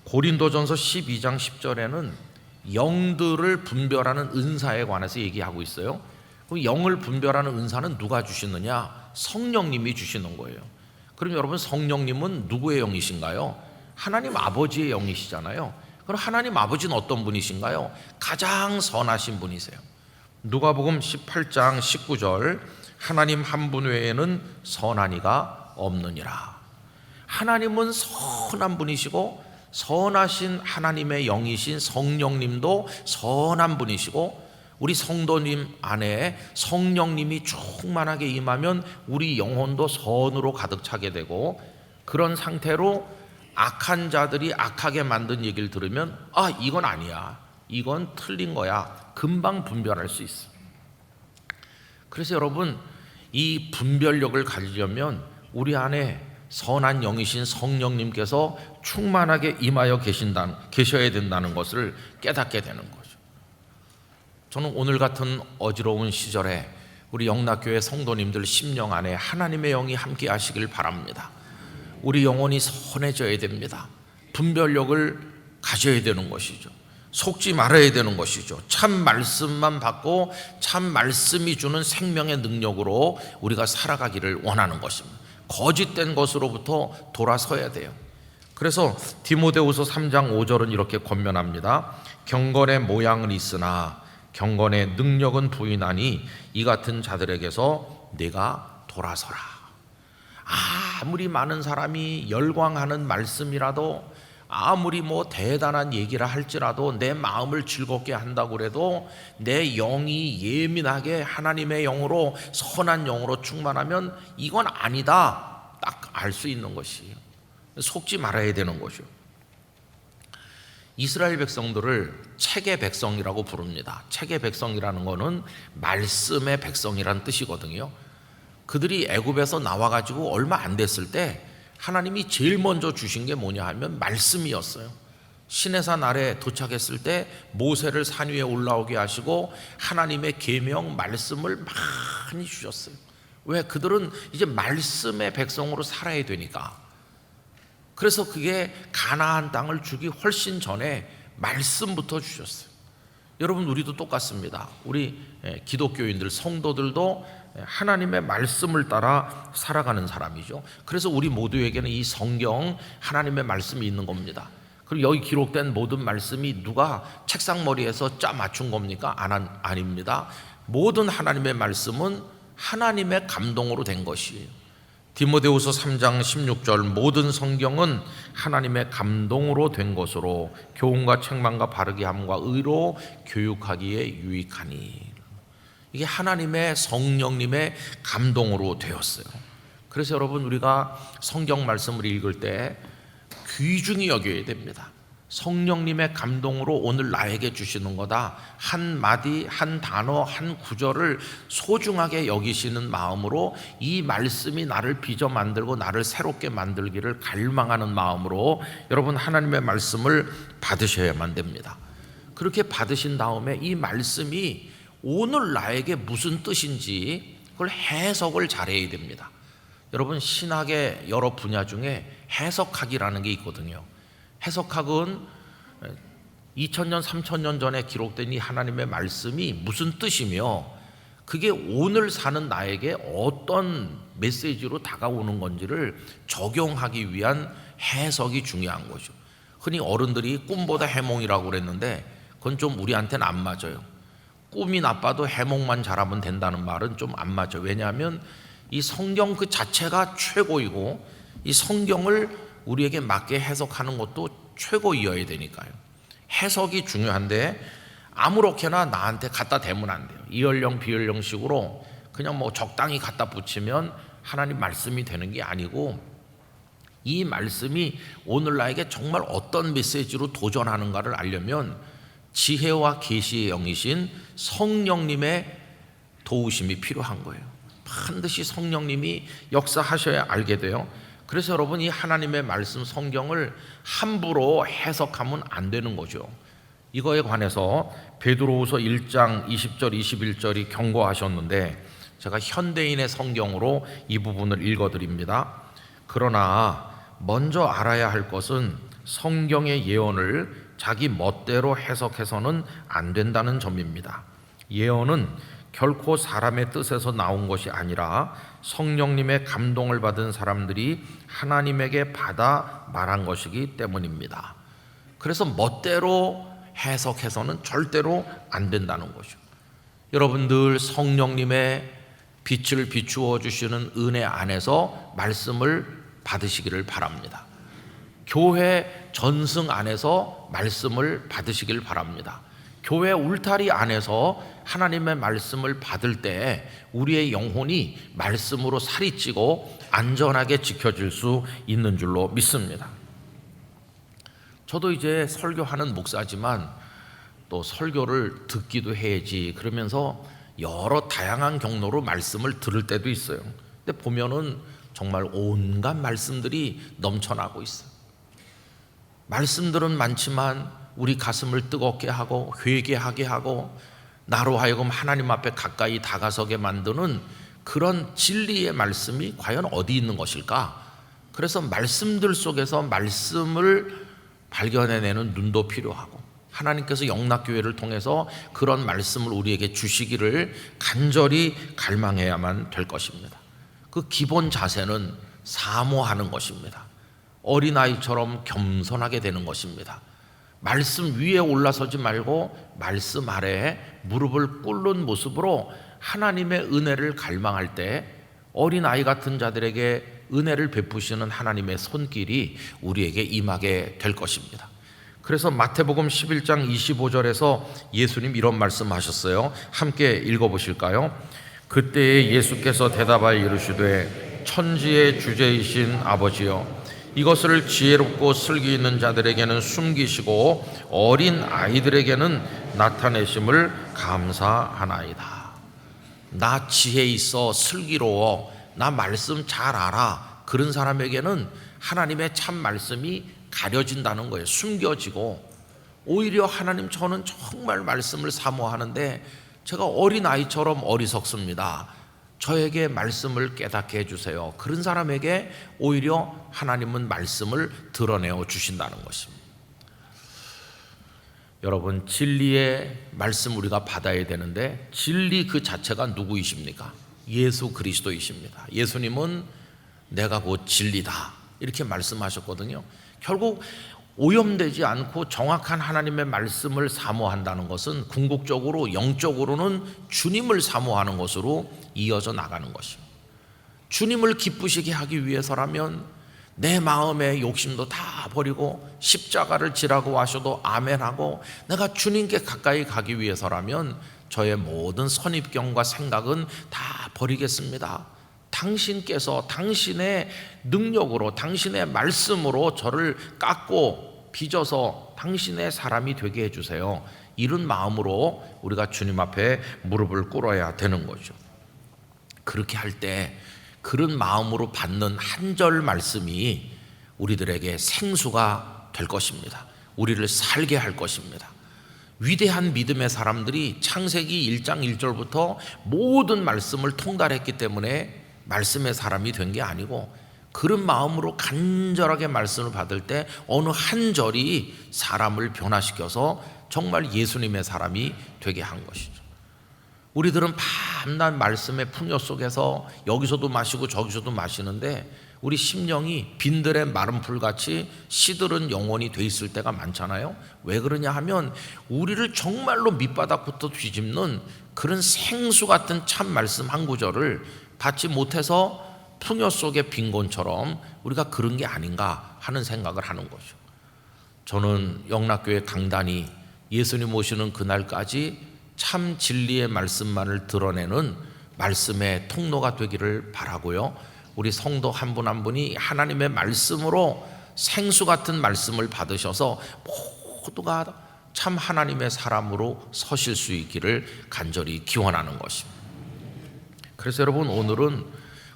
고린도전서 12장 10절에는 영들을 분별하는 은사에 관해서 얘기하고 있어요. 그럼 영을 분별하는 은사는 누가 주시느냐? 성령님이 주시는 거예요. 그럼 여러분, 성령님은 누구의 영이신가요? 하나님 아버지의 영이시잖아요. 그럼 하나님 아버지는 어떤 분이신가요? 가장 선하신 분이세요. 누가복음 18장 19절, 하나님 한 분 외에는 선한 이가 없느니라. 하나님은 선한 분이시고 선하신 하나님의 영이신 성령님도 선한 분이시고, 우리 성도님 안에 성령님이 충만하게 임하면 우리 영혼도 선으로 가득 차게 되고, 그런 상태로 악한 자들이 악하게 만든 얘기를 들으면 이건 아니야, 이건 틀린 거야, 금방 분별할 수 있어. 그래서 여러분, 이 분별력을 가지려면 우리 안에 선한 영이신 성령님께서 충만하게 임하여 계셔야 된다는 것을 깨닫게 되는 거죠. 저는 오늘 같은 어지러운 시절에 우리 영락교회 성도님들 심령 안에 하나님의 영이 함께 하시길 바랍니다. 우리 영혼이 선해져야 됩니다. 분별력을 가져야 되는 것이죠. 속지 말아야 되는 것이죠. 참 말씀만 받고 참 말씀이 주는 생명의 능력으로 우리가 살아가기를 원하는 것입니다. 거짓된 것으로부터 돌아서야 돼요. 그래서 디모데후서 3장 5절은 이렇게 권면합니다. 경건의 모양은 있으나 경건의 능력은 부인하니 이 같은 자들에게서 네가 돌아서라. 아무리 많은 사람이 열광하는 말씀이라도, 아무리 대단한 얘기를 할지라도, 내 마음을 즐겁게 한다고 해도 내 영이 예민하게 하나님의 영으로, 선한 영으로 충만하면 이건 아니다, 딱 알 수 있는 것이에요. 속지 말아야 되는 거죠. 이스라엘 백성들을 책의 백성이라고 부릅니다. 책의 백성이라는 것은 말씀의 백성이라는 뜻이거든요. 그들이 애굽에서 나와가지고 얼마 안 됐을 때 하나님이 제일 먼저 주신 게 뭐냐 하면 말씀이었어요. 시내산 아래 도착했을 때 모세를 산 위에 올라오게 하시고 하나님의 계명 말씀을 많이 주셨어요. 왜? 그들은 이제 말씀의 백성으로 살아야 되니까. 그래서 그게 가나안 땅을 주기 훨씬 전에 말씀부터 주셨어요. 여러분, 우리도 똑같습니다. 우리 기독교인들, 성도들도 하나님의 말씀을 따라 살아가는 사람이죠. 그래서 우리 모두에게는 이 성경, 하나님의 말씀이 있는 겁니다. 그리고 여기 기록된 모든 말씀이 누가 책상머리에서 짜 맞춘 겁니까? 아닙니다. 모든 하나님의 말씀은 하나님의 감동으로 된 것이에요. 디모데후서 3장 16절, 모든 성경은 하나님의 감동으로 된 것으로 교훈과 책망과 바르게 함과 의로 교육하기에 유익하니. 이게 하나님의 성령님의 감동으로 되었어요. 그래서 여러분, 우리가 성경 말씀을 읽을 때 귀중히 여겨야 됩니다. 성령님의 감동으로 오늘 나에게 주시는 거다, 한 마디, 한 단어, 한 구절을 소중하게 여기시는 마음으로, 이 말씀이 나를 빚어 만들고 나를 새롭게 만들기를 갈망하는 마음으로 여러분, 하나님의 말씀을 받으셔야만 됩니다. 그렇게 받으신 다음에 이 말씀이 오늘 나에게 무슨 뜻인지 그걸 해석을 잘해야 됩니다. 여러분, 신학의 여러 분야 중에 해석학이라는 게 있거든요. 해석학은 2000년, 3000년 전에 기록된 이 하나님의 말씀이 무슨 뜻이며 그게 오늘 사는 나에게 어떤 메시지로 다가오는 건지를 적용하기 위한 해석이 중요한 거죠. 흔히 어른들이 꿈보다 해몽이라고 그랬는데 그건 좀 우리한테는 안 맞아요. 꿈이 나빠도 해몽만 잘하면 된다는 말은 좀 안 맞아요. 왜냐하면 이 성경 그 자체가 최고이고 이 성경을 우리에게 맞게 해석하는 것도 최고이어야 되니까요. 해석이 중요한데 아무렇게나 나한테 갖다 대면 안 돼요. 이연령 비연령식으로 그냥 적당히 갖다 붙이면 하나님 말씀이 되는 게 아니고, 이 말씀이 오늘 나에게 정말 어떤 메시지로 도전하는가를 알려면 지혜와 계시의 영이신 성령님의 도우심이 필요한 거예요. 반드시 성령님이 역사하셔야 알게 돼요. 그래서 여러분, 이 하나님의 말씀 성경을 함부로 해석하면 안 되는 거죠. 이거에 관해서 베드로후서 1장 20절 21절이 경고하셨는데, 제가 현대인의 성경으로 이 부분을 읽어드립니다. 그러나 먼저 알아야 할 것은 성경의 예언을 자기 멋대로 해석해서는 안 된다는 점입니다. 예언은 결코 사람의 뜻에서 나온 것이 아니라 성령님의 감동을 받은 사람들이 하나님에게 받아 말한 것이기 때문입니다. 그래서 멋대로 해석해서는 절대로 안 된다는 거죠. 여러분 늘 성령님의 빛을 비추어 주시는 은혜 안에서 말씀을 받으시기를 바랍니다. 교회 전승 안에서 말씀을 받으시길 바랍니다. 교회 울타리 안에서 하나님의 말씀을 받을 때 우리의 영혼이 말씀으로 살이 찌고 안전하게 지켜질 수 있는 줄로 믿습니다. 저도 이제 설교하는 목사지만 또 설교를 듣기도 해야지 그러면서 여러 다양한 경로로 말씀을 들을 때도 있어요. 근데 보면은 정말 온갖 말씀들이 넘쳐나고 있어요. 말씀들은 많지만 우리 가슴을 뜨겁게 하고 회개하게 하고 나로 하여금 하나님 앞에 가까이 다가서게 만드는 그런 진리의 말씀이 과연 어디 있는 것일까? 그래서 말씀들 속에서 말씀을 발견해내는 눈도 필요하고 하나님께서 영락교회를 통해서 그런 말씀을 우리에게 주시기를 간절히 갈망해야만 될 것입니다. 그 기본 자세는 사모하는 것입니다. 어린아이처럼 겸손하게 되는 것입니다. 말씀 위에 올라서지 말고 말씀 아래에 무릎을 꿇는 모습으로 하나님의 은혜를 갈망할 때 어린아이 같은 자들에게 은혜를 베푸시는 하나님의 손길이 우리에게 임하게 될 것입니다. 그래서 마태복음 11장 25절에서 예수님 이런 말씀하셨어요. 함께 읽어보실까요? 그때에 예수께서 대답하여 이르시되 천지의 주제이신 아버지여 이것을 지혜롭고 슬기 있는 자들에게는 숨기시고 어린 아이들에게는 나타내심을 감사하나이다. 나 지혜 있어 슬기로워 나 말씀 잘 알아 그런 사람에게는 하나님의 참 말씀이 가려진다는 거예요. 숨겨지고 오히려 하나님 저는 정말 말씀을 사모하는데 제가 어린아이처럼 어리석습니다. 저에게 말씀을 깨닫게 해주세요. 그런 사람에게 오히려 하나님은 말씀을 드러내어 주신다는 것입니다. 여러분 진리의 말씀 우리가 받아야 되는데 진리 그 자체가 누구이십니까? 예수 그리스도이십니다. 예수님은 내가 곧 진리다 이렇게 말씀하셨거든요. 결국 오염되지 않고 정확한 하나님의 말씀을 사모한다는 것은 궁극적으로 영적으로는 주님을 사모하는 것으로 이어져 나가는 것입니다. 주님을 기쁘시게 하기 위해서라면 내 마음의 욕심도 다 버리고 십자가를 지라고 하셔도 아멘하고 내가 주님께 가까이 가기 위해서라면 저의 모든 선입견과 생각은 다 버리겠습니다. 당신께서 당신의 능력으로 당신의 말씀으로 저를 깎고 빚어서 당신의 사람이 되게 해주세요. 이런 마음으로 우리가 주님 앞에 무릎을 꿇어야 되는 거죠. 그렇게 할 때 그런 마음으로 받는 한 절 말씀이 우리들에게 생수가 될 것입니다. 우리를 살게 할 것입니다. 위대한 믿음의 사람들이 창세기 1장 1절부터 모든 말씀을 통달했기 때문에 말씀의 사람이 된 게 아니고 그런 마음으로 간절하게 말씀을 받을 때 어느 한 절이 사람을 변화시켜서 정말 예수님의 사람이 되게 한 것이죠. 우리들은 밤낮 말씀의 풍요 속에서 여기서도 마시고 저기서도 마시는데 우리 심령이 빈들의 마른 풀같이 시들은 영혼이 돼 있을 때가 많잖아요. 왜 그러냐 하면 우리를 정말로 밑바닥부터 뒤집는 그런 생수 같은 참 말씀 한 구절을 받지 못해서 풍요 속의 빈곤처럼 우리가 그런 게 아닌가 하는 생각을 하는 거죠. 저는 영락교회 강단이 예수님 오시는 그날까지 참 진리의 말씀만을 드러내는 말씀의 통로가 되기를 바라고요. 우리 성도 한 분 한 분이 하나님의 말씀으로 생수 같은 말씀을 받으셔서 모두가 참 하나님의 사람으로 서실 수 있기를 간절히 기원하는 것입니다. 그래서 여러분 오늘은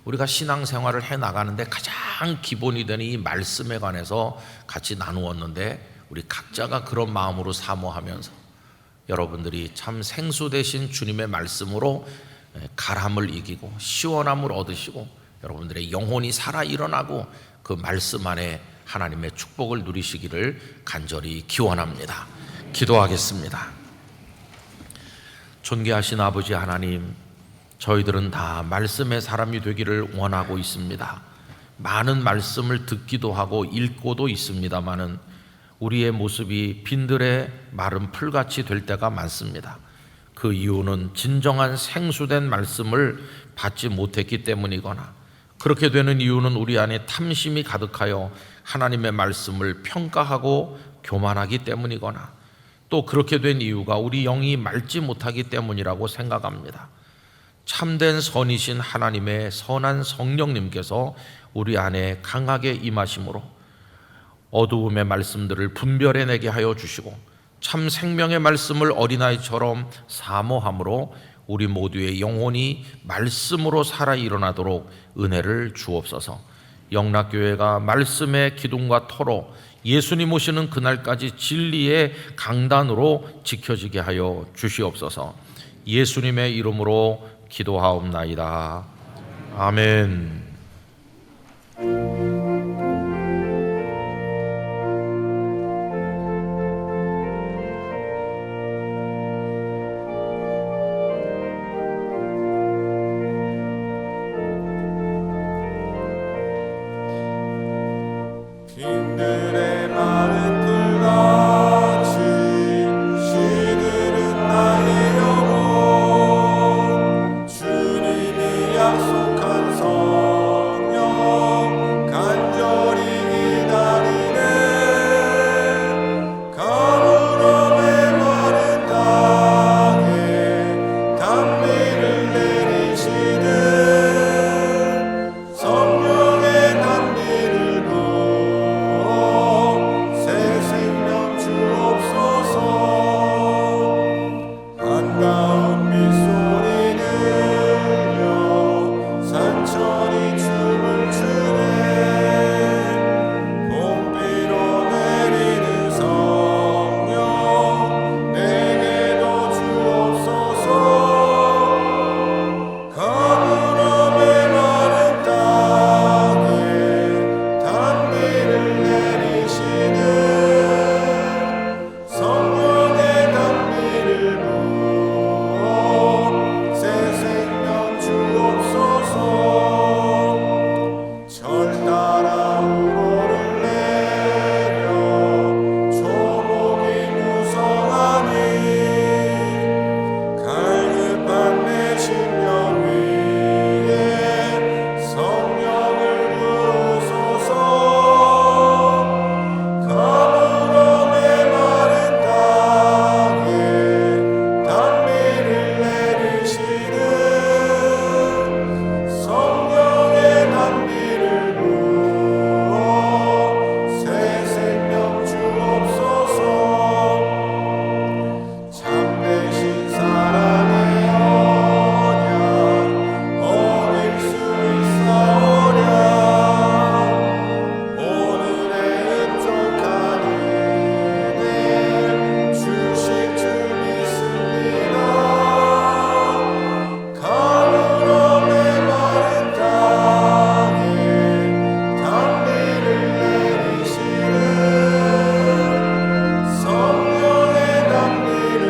우리가 신앙생활을 해나가는데 가장 기본이 되는 이 말씀에 관해서 같이 나누었는데 우리 각자가 그런 마음으로 사모하면서 여러분들이 참 생수 되신 주님의 말씀으로 가람을 이기고 시원함을 얻으시고 여러분들의 영혼이 살아 일어나고 그 말씀 안에 하나님의 축복을 누리시기를 간절히 기원합니다. 기도하겠습니다. 존귀하신 아버지 하나님, 저희들은 다 말씀의 사람이 되기를 원하고 있습니다. 많은 말씀을 듣기도 하고 읽고도 있습니다마는 우리의 모습이 빈들의 마른 풀같이 될 때가 많습니다. 그 이유는 진정한 생수된 말씀을 받지 못했기 때문이거나, 그렇게 되는 이유는 우리 안에 탐심이 가득하여 하나님의 말씀을 평가하고 교만하기 때문이거나, 또 그렇게 된 이유가 우리 영이 맑지 못하기 때문이라고 생각합니다. 참된 선이신 하나님의 선한 성령님께서 우리 안에 강하게 임하심으로 어두움의 말씀들을 분별해내게 하여 주시고 참 생명의 말씀을 어린아이처럼 사모함으로 우리 모두의 영혼이 말씀으로 살아 일어나도록 은혜를 주옵소서. 영락교회가 말씀의 기둥과 터로 예수님 오시는 그날까지 진리의 강단으로 지켜지게 하여 주시옵소서. 예수님의 이름으로 기도하옵나이다. 아멘. 빈들의 마른 풀같이 시들은 나의 영혼, 주님이 약속한 성령 간절히 기다리네. 가물음의 마른 땅에 단비를 내리시는 성령의 단비를 새 생명 주옵소서. 한가운 빗소리 들려 산천이 춤을 추네. 봄비로 내리는 성령 내게도 주옵소서. 가물음의 마른 땅에 단비를 내리시는 성령의 단비를 부어 새 생명 주옵소서. 절 따라 우로를 내려 조목이 무성하니 갈급한 내 심령 위에 성령을 부으소서. 가물음의 마른 땅에 단비를 내리시는 성령의 단비를 부어 새 생명 주옵소서. 참되신 사랑의 언약 어길 수 있사오랴. 오늘의 흡족한 은혜 주실 줄 믿습니다. 가물음의 마른 땅에 단비를 내리시는 성령의 단비를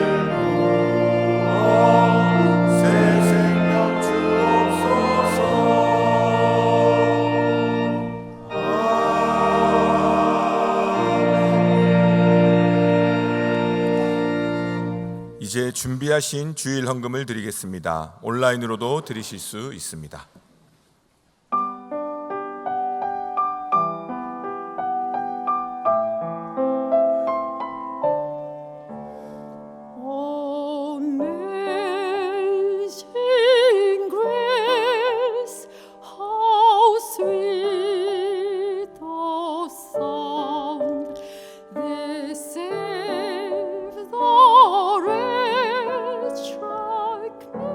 부어 새 생명 주옵소서. 이제 준비하신 주일 헌금을 드리겠습니다. 온라인으로도 드리실 수 있습니다. Amazing grace, how sweet the sound that saved the wretch like me.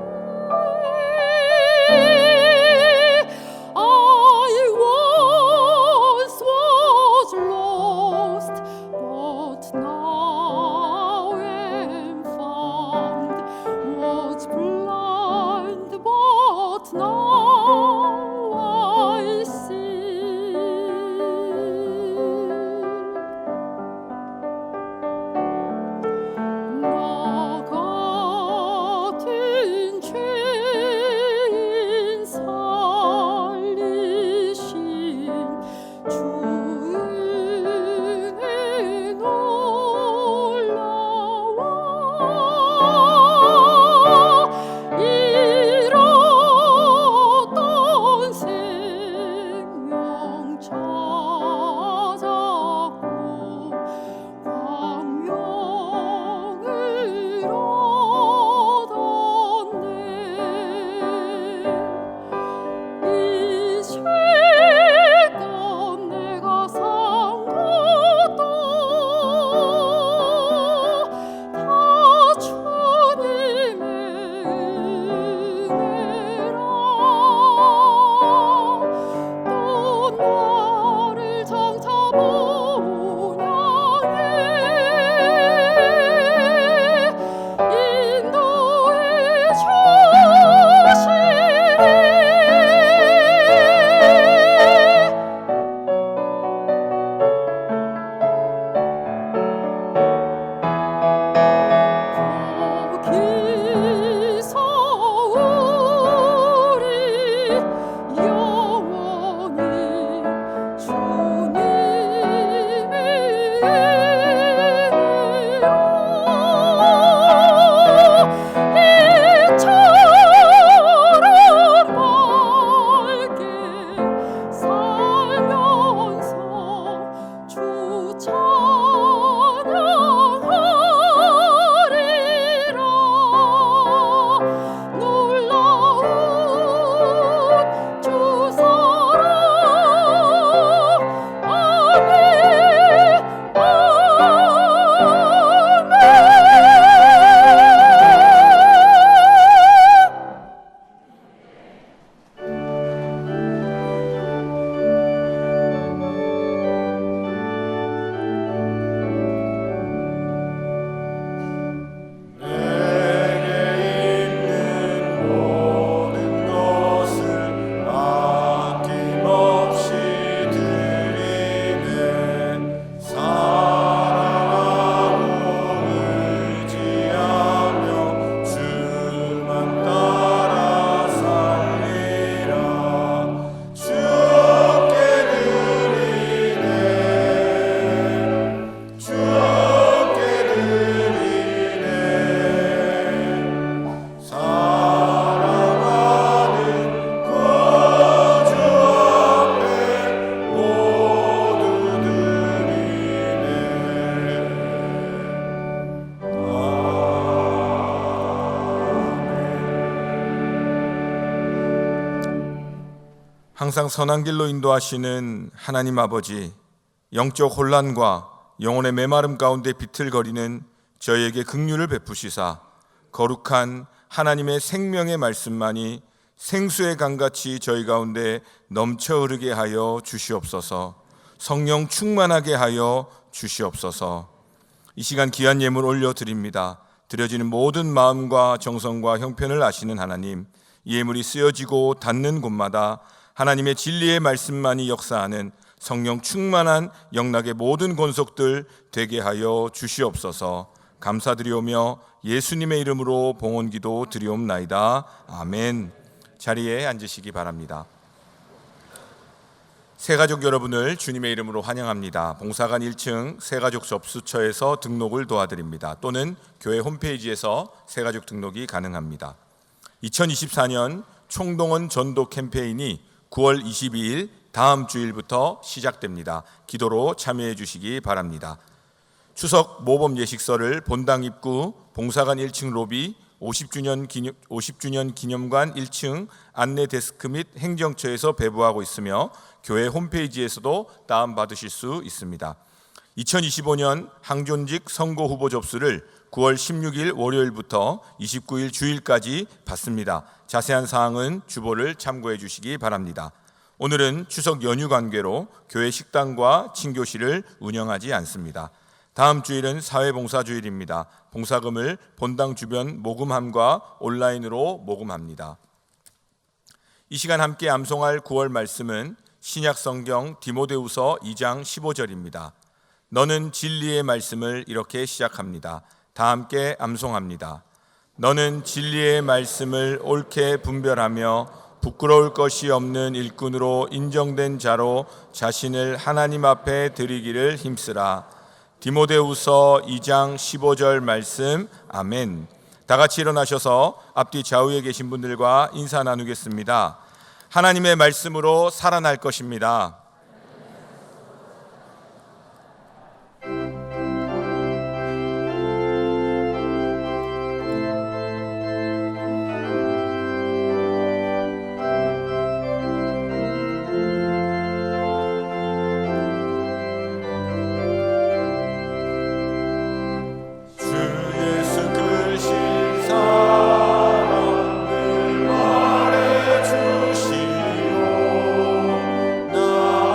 항상 선한 길로 인도하시는 하나님 아버지, 영적 혼란과 영혼의 메마름 가운데 비틀거리는 저희에게 긍휼을 베푸시사 거룩한 하나님의 생명의 말씀만이 생수의 강같이 저희 가운데 넘쳐 흐르게 하여 주시옵소서. 성령 충만하게 하여 주시옵소서. 이 시간 귀한 예물 올려드립니다. 드려지는 모든 마음과 정성과 형편을 아시는 하나님, 이 예물이 쓰여지고 닿는 곳마다 하나님의 진리의 말씀만이 역사하는 성령 충만한 영락의 모든 권속들 되게 하여 주시옵소서. 감사드리오며 예수님의 이름으로 봉헌기도 드리옵나이다. 아멘. 자리에 앉으시기 바랍니다. 새가족 여러분을 주님의 이름으로 환영합니다. 봉사관 1층 새가족 접수처에서 등록을 도와드립니다. 또는 교회 홈페이지에서 새가족 등록이 가능합니다. 2024년 총동원 전도 캠페인이 9월 22일 다음 주일부터 시작됩니다. 기도로 참여해 주시기 바랍니다. 추석 모범 예식서를 본당 입구 봉사관 1층 로비 50주년 기념관 1층 안내 데스크 및 행정처에서 배부하고 있으며 교회 홈페이지에서도 다운받으실 수 있습니다. 2025년 항존직 선거 후보 접수를 9월 16일 월요일부터 29일 주일까지 받습니다. 자세한 사항은 주보를 참고해 주시기 바랍니다. 오늘은 추석 연휴 관계로 교회 식당과 친교실을 운영하지 않습니다. 다음 주일은 사회봉사주일입니다. 봉사금을 본당 주변 모금함과 온라인으로 모금합니다. 이 시간 함께 암송할 9월 말씀은 신약성경 디모데후서 2장 15절입니다. 너는 진리의 말씀을 이렇게 시작합니다. 다 함께 암송합니다. 너는 진리의 말씀을 옳게 분별하며 부끄러울 것이 없는 일꾼으로 인정된 자로 자신을 하나님 앞에 드리기를 힘쓰라. 디모데후서 2장 15절 말씀. 아멘. 다 같이 일어나셔서 앞뒤 좌우에 계신 분들과 인사 나누겠습니다. 하나님의 말씀으로 살아날 것입니다. 나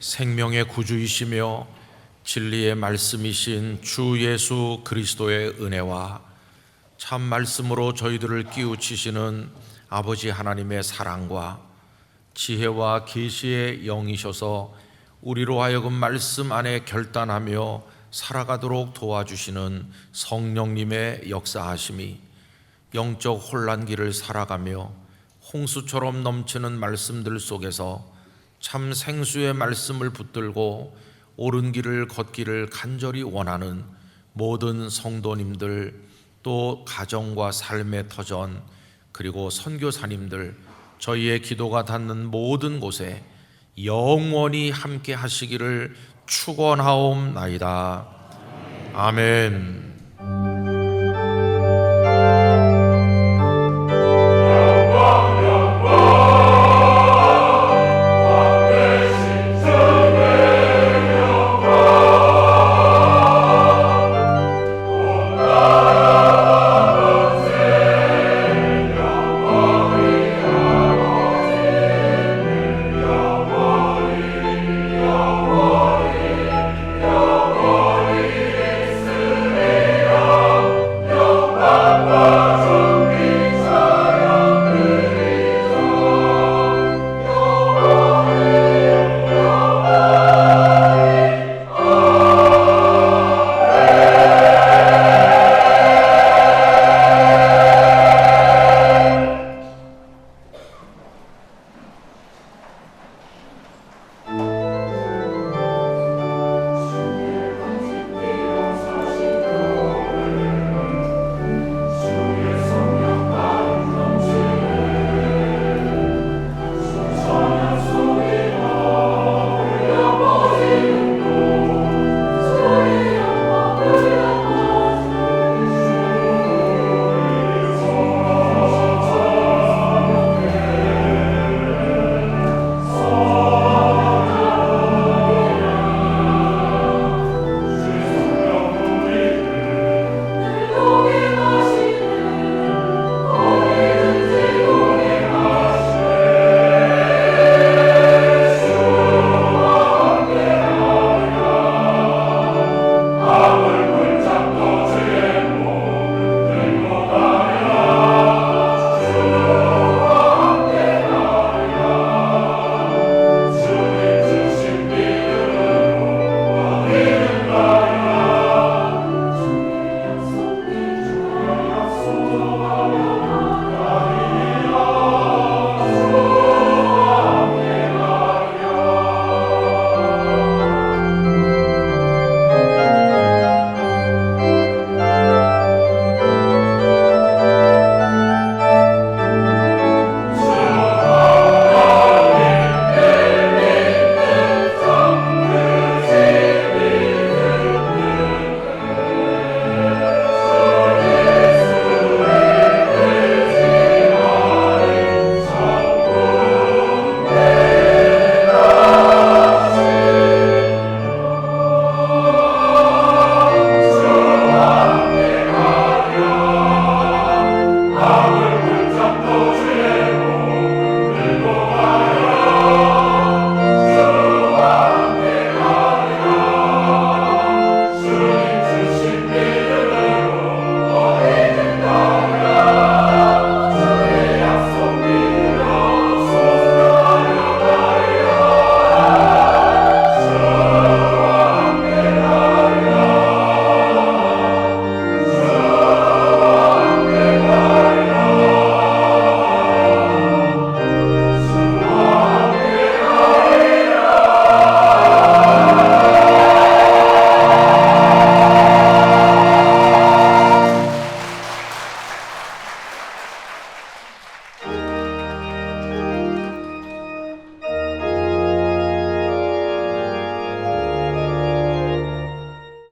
생명의 구주이시며 진리의 말씀이신 주 예수 그리스도의 은혜와 참 말씀으로 저희들을 깨우치시는 아버지 하나님의 사랑과 지혜와 계시의 영이셔서 우리로 하여금 말씀 안에 결단하며 살아가도록 도와주시는 성령님의 역사하심이 영적 혼란기를 살아가며 홍수처럼 넘치는 말씀들 속에서 참 생수의 말씀을 붙들고 옳은 길을 걷기를 간절히 원하는 모든 성도님들, 또 가정과 삶의 터전, 그리고 선교사님들, 저희의 기도가 닿는 모든 곳에 영원히 함께 하시기를 축원하옵나이다. 아멘.